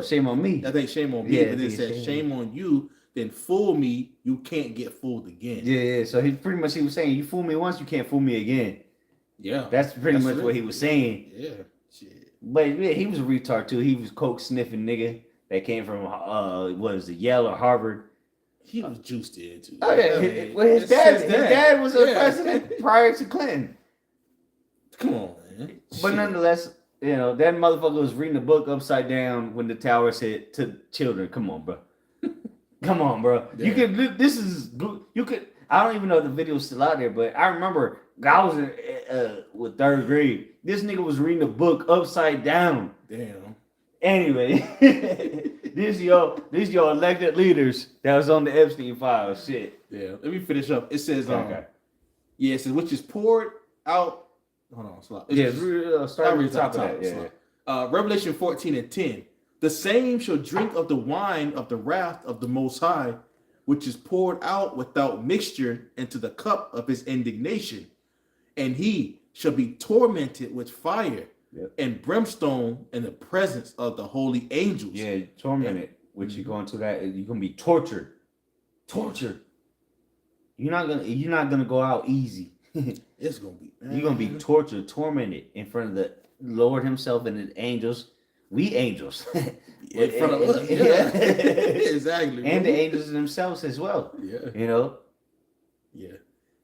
Shame on me. I think shame on me, but it says shame on you. Then fool me, you can't get fooled again. Yeah. So he was saying, you fool me once, you can't fool me again. Yeah, that's pretty much what he was saying. Yeah, shit. But yeah, he was a retard too. He was coke sniffing nigga that came from Yale or Harvard. He was juiced in too. Oh yeah, well, his dad was a president prior to Clinton. Come on, man. But nonetheless, that motherfucker was reading the book upside down when the towers hit to children. Come on, bro. Come on, bro. Yeah. I don't even know if the video's still out there, but I remember I was in with 3rd grade. This nigga was reading the book upside down. Damn. Anyway, these your elected leaders that was on the Epstein files. Shit. Yeah. Let me finish up. It says, it says, which is poured out. Hold on, stop. Start with the top of that. Yeah. Revelation 14:10. The same shall drink of the wine of the wrath of the Most High, which is poured out without mixture into the cup of his indignation, and he shall be tormented with fire and brimstone in the presence of the holy angels. Yeah, tormented. Which you go into that, you're gonna be tortured. You're not gonna go out easy. It's gonna be. You're gonna be tortured, tormented in front of the Lord Himself and His angels. We angels. In front of us. Yeah. Exactly. And the angels themselves as well. Yeah. You know? Yeah.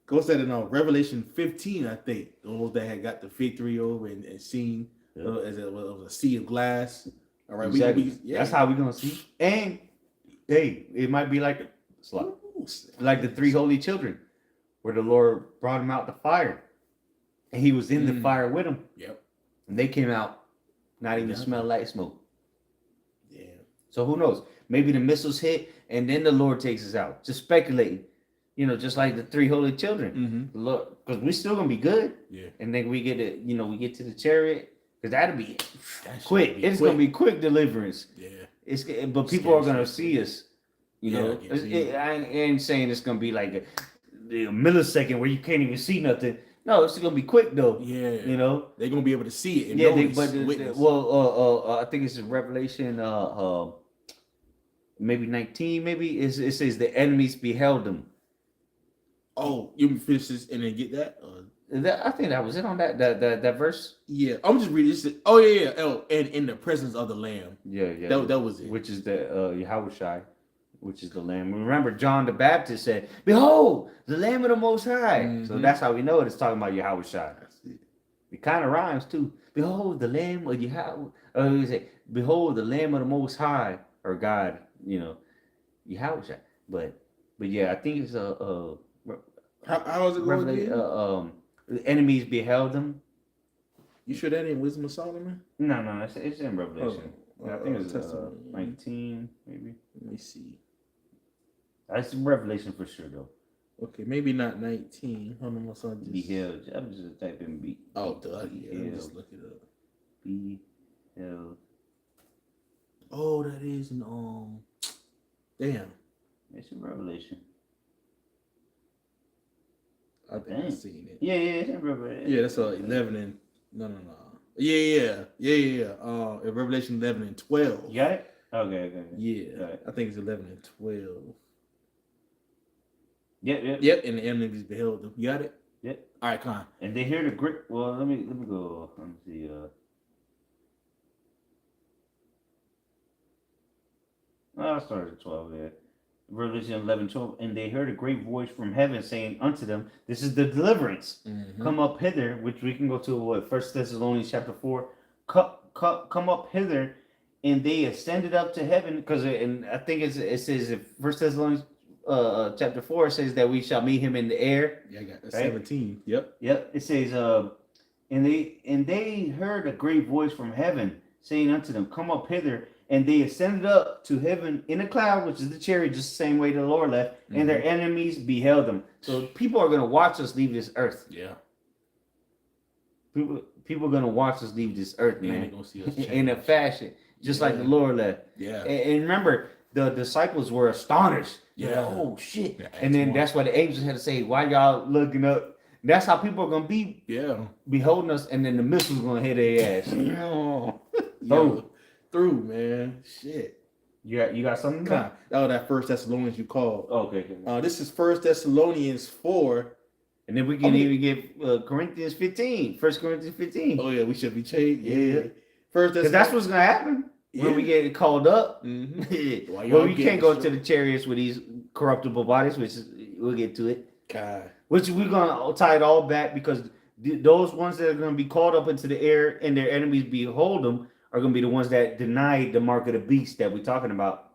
Goes that in Revelation 15, I think. Those that had got the victory over and seen as it was a sea of glass. All right. Exactly. That's how we're gonna see. And hey, it might be like the three holy children, where the Lord brought them out the fire. And he was in the fire with them. Yep. And they came out not even smell like smoke. Yeah. So who knows? Maybe the missiles hit and then the Lord takes us out. Just speculating. You know, just like the three holy children. The Lord, because we're still gonna be good. Yeah. And then we get to the chariot. Because that'll be quick. It's gonna be quick deliverance. Yeah. But people are gonna see us. You know, I ain't saying it's gonna be like a millisecond where you can't even see nothing. No, it's gonna be quick though. Yeah, you know they're gonna be able to see it. And yeah, I think it's in Revelation, maybe 19. Maybe it says the enemies beheld them. Oh, you finish this and then get that? I think that was it on that verse. Yeah, I'm just reading this. Oh yeah. Oh, and in the presence of the Lamb. Yeah. That was it. Which is the Yahushai, which is the Lamb. Remember, John the Baptist said, "Behold, the Lamb of the Most High." So that's how we know it's talking about Yahushai. It kind of rhymes too. Behold, the Lamb of Yahweh. We say, "Behold, the Lamb of the Most High," or God. You know, Yahushai. But yeah, I think it's how is it going again? The enemies beheld them. You sure that ain't Wisdom of Solomon? No, it's in Revelation. I think it's 19, maybe. Let me see. That's in Revelation for sure, though. Okay, maybe not 19. Hold on, what's on this? Beheld. I'm just typing B. Oh, duh. Yeah, just look it up. Beheld. Oh, that is in damn. It's in Revelation. I think I've seen it. Yeah, it's in Revelation. Yeah, that's 11 and no. Yeah. In Revelation 11 and 12. You got it? Okay. Yeah, I think it's 11 and 12. Yep. And the enemies beheld them. You got it? Yep. All right, come on. And they hear the great. Well, let me go. Let me see. I'll start at 12 there. Revelation 11, 12. And they heard a great voice from heaven saying unto them, "This is the deliverance. Come up hither," which we can go to 1 Thessalonians chapter 4. Come up hither. And they ascended up to heaven, because I think it says in 1 Thessalonians chapter 4, it says that we shall meet him in the air. Yeah, I got that. Right? 17. Yep. It says, and they heard a great voice from heaven saying unto them, "Come up hither." And they ascended up to heaven in a cloud, which is the chariot, just the same way the Lord left, and their enemies beheld them. So people are going to watch us leave this earth. Yeah. People are going to watch us leave this earth, man, gonna see us in a fashion, just like the Lord left. Yeah. And remember, the disciples were astonished. Yeah. Like, oh, shit. And then that's why the angels had to say, "Why y'all looking up?" That's how people are going to be beholding us, and then the missiles going to hit their ass. Through, man. Shit. You got something? Oh, that 1 Thessalonians you called. Okay. This is 1 Thessalonians 4. And then we can even get Corinthians 15. 1 Corinthians 15. Oh, yeah, we should be changed. Yeah. Because that's what's going to happen when we get called up. Well, we can't go to the chariots with these corruptible bodies, which is, we'll get to it. God. Which we're going to tie it all back, because those ones that are going to be called up into the air and their enemies behold them are going to be the ones that denied the mark of the beast that we're talking about.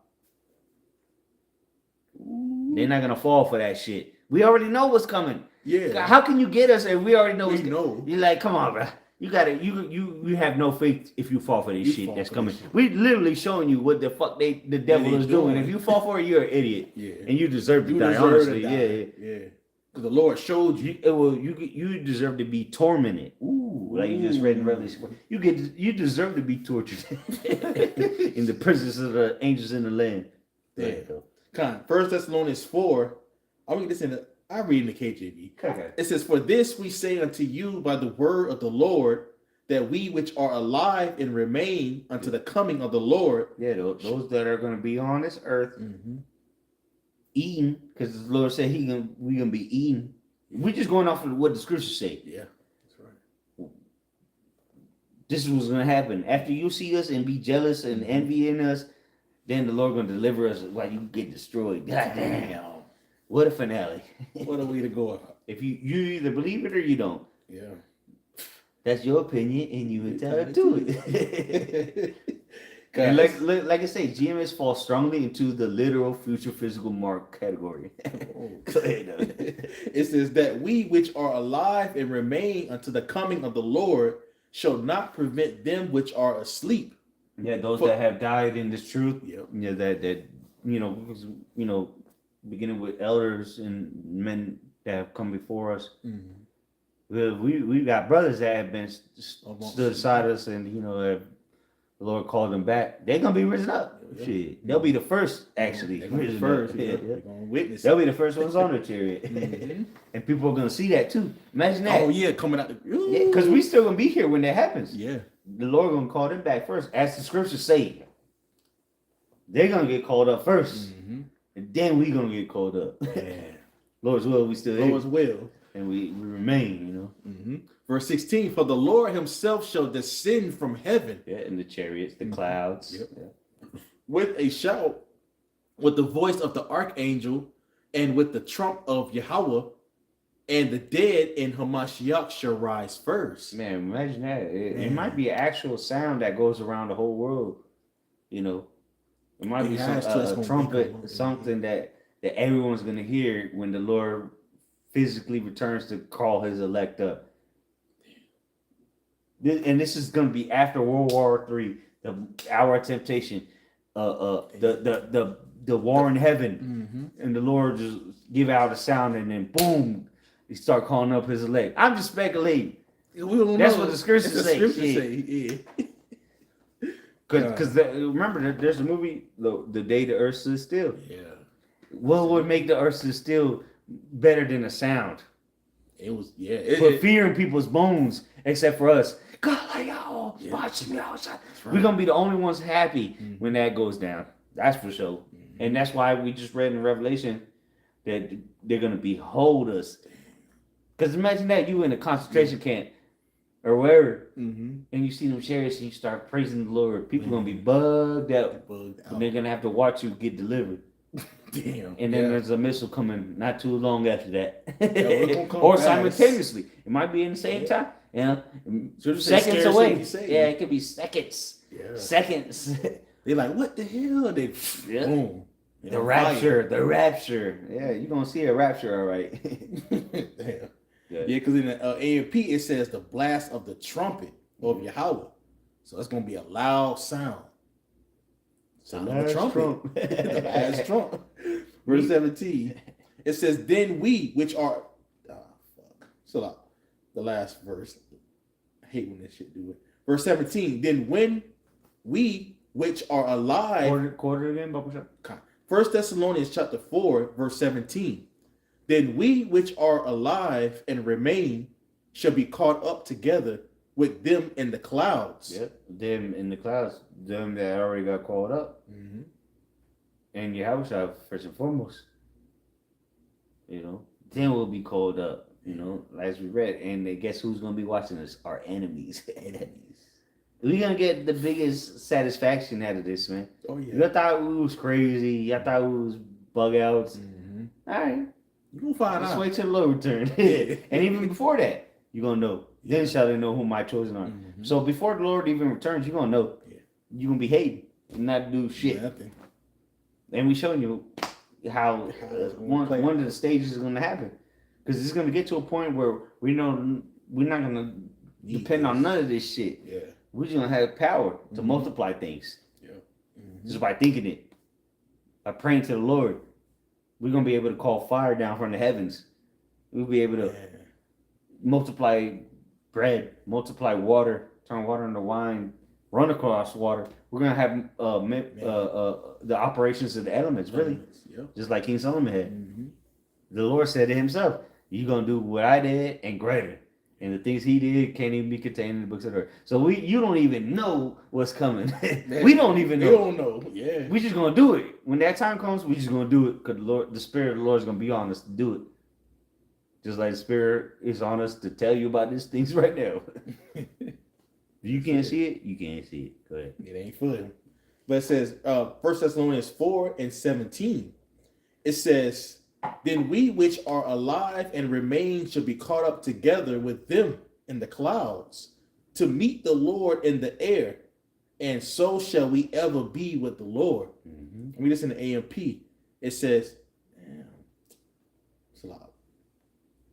They're not going to fall for that shit. We already know what's coming. Yeah. How can you get us if we already know what's coming? You're like, come on, bro. You got to, you have no faith if you fall for this shit that's coming. We literally showing you what the fuck the devil is doing. If you fall for it, you're an idiot. Yeah. And you deserve to die, honestly. Yeah. Because the Lord showed you. You deserve to be tormented. Ooh, like you just read in Revelation. You deserve to be tortured in the presence of the angels in the land. There you go. Con 1 Thessalonians 4. I read this I read in the KJV. Okay. It says, "For this we say unto you by the word of the Lord, that we which are alive and remain unto the coming of the Lord." Yeah, those that are going to be on this earth, eating, because the Lord said we gonna be eating. We're just going off of what the scriptures say. Yeah, that's right. This is what's going to happen after you see us and be jealous and envying us. Then the Lord going to deliver us while you get destroyed. God damn. What a finale. What a way to go. If you either believe it or you don't. Yeah. That's your opinion and you entitled to it. And like I say, GMS falls strongly into the literal future physical mark category. Go ahead. It says that we which are alive and remain unto the coming of the Lord shall not prevent them which are asleep. Yeah, those that have died in this truth. Yep. Yeah, that beginning with elders and men that have come before us. We got brothers that have been stood aside us, and have the Lord called them back. They're gonna be risen up. Yeah. Shit, they'll be the first. Actually, they're gonna be first. Yeah. They're gonna witness. They'll be the first ones on the chariot, and people are gonna see that too. Imagine that. Oh yeah, coming out. Yeah, because we still gonna be here when that happens. Yeah, the Lord gonna call them back first, as the scriptures say. They're gonna get called up first, and then we gonna get called up. Yeah. Lord's will, we still here. Lord's will, and we remain. Verse 16, for the Lord himself shall descend from heaven. Yeah, in the chariots, the clouds. Yep. Yeah. With a shout, with the voice of the archangel, and with the trump of Yahweh, and the dead in Hamashiach shall rise first. Man, imagine that. It might be an actual sound that goes around the whole world. It might be a trumpet, something that everyone's going to hear when the Lord physically returns to call his elect up. And this is going to be after World War III, the hour of temptation, the war in heaven, and the Lord just give out a sound, and then boom, he start calling up his elect. I'm just speculating. That's what the scriptures say. Because remember, there's a movie, The Day the Earth Stood Still. Yeah. What would make the earth stood still better than a sound? It was, put fear in people's bones, except for us. God, like, y'all, watch me outside. Right. We're gonna be the only ones happy when that goes down. That's for sure. And that's why we just read in Revelation that they're gonna behold us. Because imagine that you in a concentration camp or wherever, and you see them chariots and you start praising the Lord. People gonna be bugged out. And they're gonna have to watch you get delivered. Damn. And then there's a missile coming not too long after that. Or simultaneously. It might be in the same time. Seconds away. Yeah, it could be seconds. Yeah. Seconds. They're like, what the hell? They boom. The rapture. Yeah, you're gonna see a rapture, all right. Damn. Yeah, because in the AMP it says the blast of the trumpet of Yahweh. So it's gonna be a loud sound. Sound of the trumpet. The last trump. Verse 17. It says, then we which are so the last verse. I hate when this shit do it. Verse 17. Then when we which are alive. Quarter again, Bubble Shop. 1 Thessalonians chapter 4, verse 17. Then we which are alive and remain shall be caught up together with them in the clouds. Yep, them in the clouds. Them that already got called up. And Yahweh first and foremost. Then we'll be called up. As we read. And guess who's going to be watching us? Our enemies. We're going to get the biggest satisfaction out of this, man. Oh, yeah. You thought we was crazy. You thought we was bug outs. All right. You're going to find out. Just wait till the Lord returns. And even before that, you're going to know. Then shall they know who my chosen are. So before the Lord even returns, you're going to know. You're going to be hating and not do shit. Nothing. And we showing you how one of the stages is going to happen. Because it's going to get to a point where we're not going to depend on none of this shit. Yeah. We're just going to have power to multiply things. Yeah. Just by thinking it. By praying to the Lord. We're going to be able to call fire down from the heavens We'll be able to multiply bread, multiply water, turn water into wine, run across water. We're gonna have the operations of the elements, really, just like King Solomon had. The Lord said it himself, "You're gonna do what I did and greater." And the things he did can't even be contained in the books of the earth. So you don't even know what's coming. We don't even know. We don't know. Yeah. We just gonna do it. When that time comes, we just gonna do it because the Spirit of the Lord is gonna be on us to do it. Just like the Spirit is on us to tell you about these things right now. If you can't see it, you can't see it. Go ahead. It ain't for them. But it says 1 Thessalonians 4:17. It says, "Then we which are alive and remain shall be caught up together with them in the clouds to meet the Lord in the air, and so shall we ever be with the Lord." Read this in the AMP. It says, it's a lot.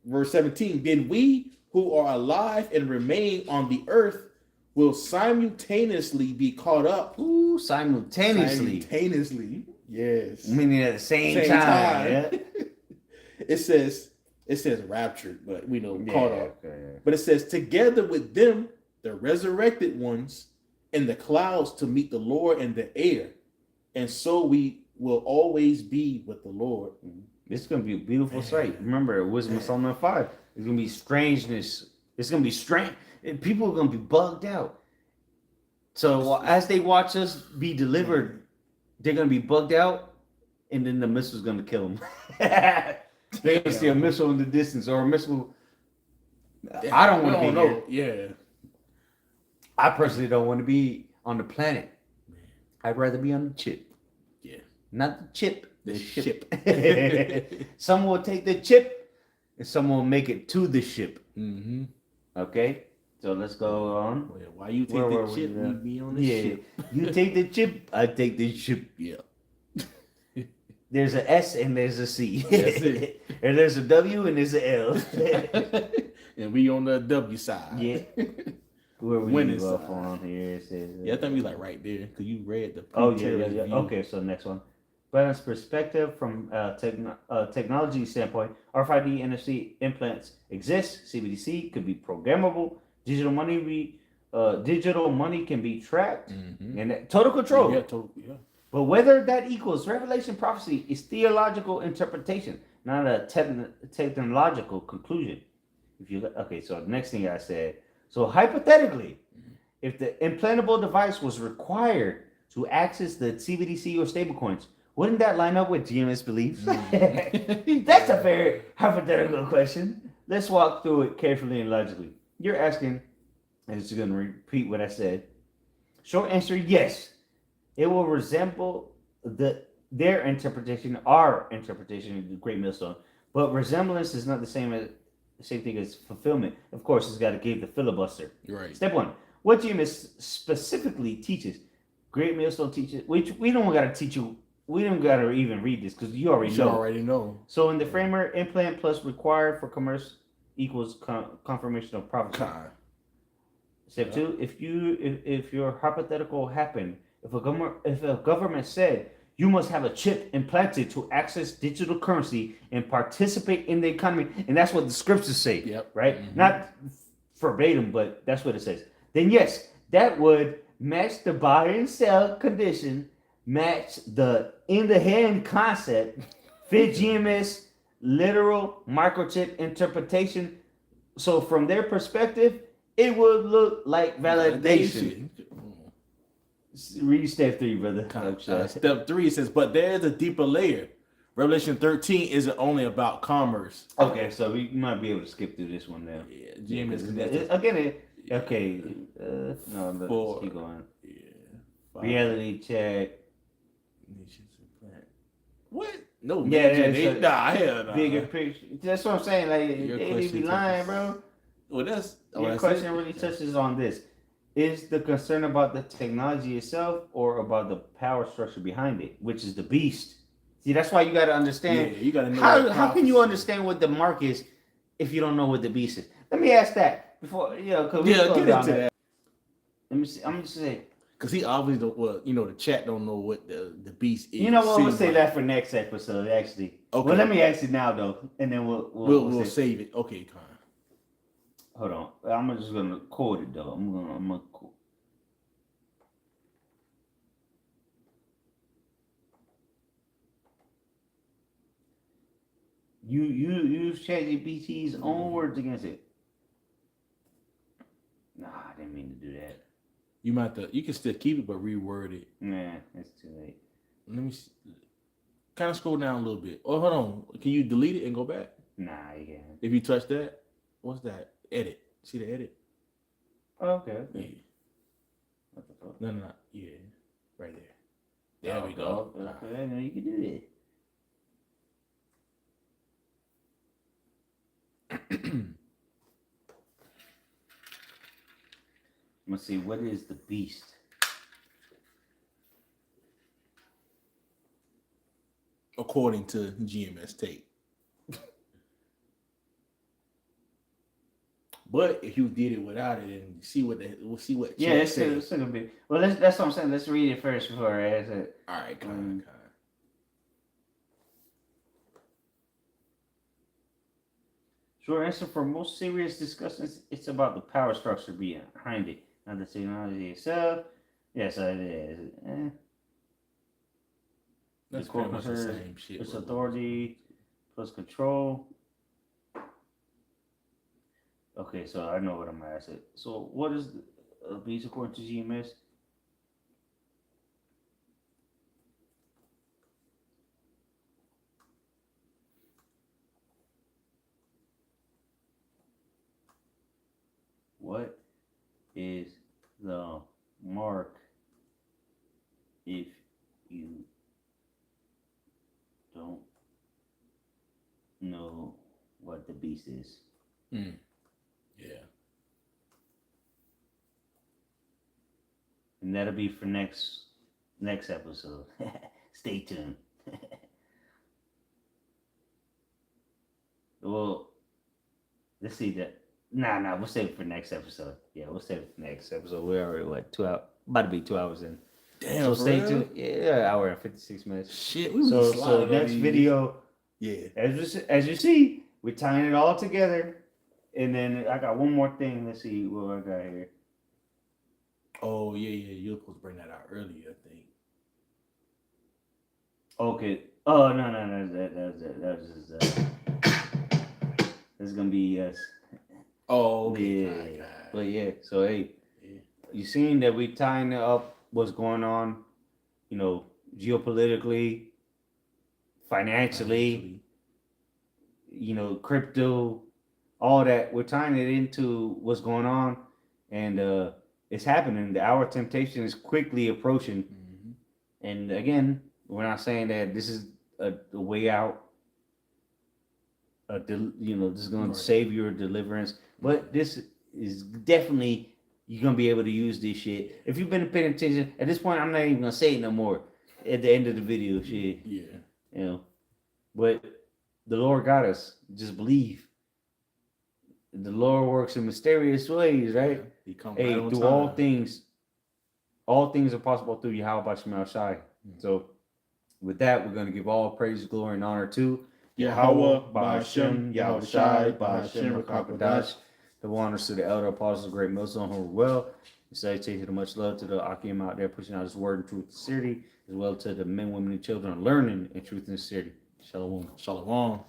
Verse 17, "Then we who are alive and remain on the earth will simultaneously be caught up." Ooh, simultaneously. Simultaneously. Yes. Meaning at the same time. Yeah. It says raptured, but we know caught up. Okay. But it says together with them, the resurrected ones, in the clouds to meet the Lord in the air, and so we will always be with the Lord. It's gonna be a beautiful sight. Remember, Wisdom of Solomon 5. It's gonna be strangeness. It's gonna be strange. People are gonna be bugged out. So as they watch us be delivered, they're gonna be bugged out, and then the missile's gonna kill them. They're gonna see a missile in the distance or a missile. I don't want to be there. Yeah. I personally don't want to be on the planet. I'd rather be on the chip. Yeah. Not the chip. The ship. Someone will take the chip and someone will make it to the ship. Okay? So let's go on. Well, why you take the chip, we be on the ship. You take the chip, I take the ship. Yeah. There's a S and there's a C. That's it. And there's a W and there's a L. And we on the W side. Yeah. Where we Winning go side. on here? It says, Yeah, I think we like right there because you read the. Yeah. Okay, so next one. But perspective from technology standpoint, RFID NFC implants exist. CBDC could be programmable. Digital money can be tracked and total control. Yeah, yeah. But whether that equals revelation prophecy is theological interpretation, not a technological conclusion. So the next thing I said. So hypothetically, if the implantable device was required to access the CBDC or stablecoins, wouldn't that line up with GMS beliefs? That's a very hypothetical question. Let's walk through it carefully and logically. You're asking, and it's going to repeat what I said. Short answer, yes. It will resemble their interpretation, our interpretation of the Great Millstone. But resemblance is not the same thing as fulfillment. Of course, it's got to give the filibuster. Right. Step one, what GMS specifically teaches. Great Millstone teaches, which we don't got to teach you. We don't got to even read this because you already know. So in the framework, implant plus required for commerce equals confirmation of prophecy. Step two, if your hypothetical happened, if a government said you must have a chip implanted to access digital currency and participate in the economy, and that's what the scriptures say, right? Not verbatim, but that's what it says. Then yes, that would match the buy and sell condition, match the in the hand concept, fit GMS literal microchip interpretation. So from their perspective, it would look like validation. Read step 3, brother. Step 3 says, but there's a deeper layer. Revelation 13 isn't only about commerce. Okay, so we might be able to skip through this one now. Yeah, GMS. Let's keep going. Reality check. What? No. Hell no. Bigger picture. That's what I'm saying. Like they be lying, bro. Well, that's your question really touches on this. Is the concern about the technology itself or about the power structure behind it, which is the beast? See, that's why you got to understand. Yeah, you got to know. How can you understand what the mark is if you don't know what the beast is? Let me ask that before, because get into that. Let me see. I'm just saying. Because he obviously don't, well, the chat don't know what the beast is. You know what? We'll Seems say like- that for next episode. Actually, Okay. Well, let me ask you now though, and then We'll save it. Okay, Con. Hold on. I'm just gonna quote it though. I'm gonna quote. You use ChatGPT's own words against it. Nah, I didn't mean to do that. You can still keep it, but reword it. Nah, it's too late. Let me see. Kind of scroll down a little bit. Oh, hold on. Can you delete it and go back? Nah, you can't. If you touch that, what's that? Edit. See the edit? Oh, okay. Yeah. What the fuck? No. Yeah. Right there. There we Oh, go. okay, I know you can do that. Let's see, what is the beast? According to GMS tape. But if you did it without it and we'll see what Yeah, chat says. it's gonna be. Well, that's what I'm saying. Let's read it first before I ask it. All right, kind. Short answer for most serious discussions, it's about the power structure behind it, not the technology itself. Yes, it is. That's The pretty much the corporate, same shit. its authority plus control. Okay, so I know what I'm gonna ask it. So, what is the beast according to GMS? What is the mark if you don't know what the beast is? Yeah. And that'll be for next episode. Stay tuned. Well, let's see that. Nah, we'll save it for next episode. Yeah, we'll save it for next episode. We're already 2 hours, about to be 2 hours in. Damn, So for stay real? tuned. Yeah, hour and 56 minutes. Shit, we So was sliding next on these. video, Yeah. as you see, we're tying it all together. And then I got one more thing. Let's see what I got here. Oh yeah. You were supposed to bring that out earlier, I think. Okay. Oh no. That was just. This is gonna be us. Oh okay. Yeah. But yeah. So hey, Yeah. you seen that we tying up what's going on, geopolitically, financially, crypto, all that. We're tying it into what's going on, and it's happening. The hour of temptation is quickly approaching. Mhm. And again, we're not saying that this is the way out. This is going Right. to save your deliverance, but this is definitely you're gonna be able to use this shit if you've been paying attention. At this point, I'm not even gonna say it no more. At the end of the video, shit, Yeah. But the Lord got us. Just believe. The Lord works in mysterious ways, right? He come Hey, right on through time. all things are possible through Yahweh Shemel Shai. So, with that, we're going to give all praise, glory, and honor to Yahweh, Ba'ashem, Yahweh Shai, Ba'ashem, Rakakadash. The honors to the elder apostles, great Muslim who were well. Salutation to much love to the Akim out there pushing out his word in truth and sincerity, as well to the men, women, and children learning in truth and sincerity. Shalom. Shalom.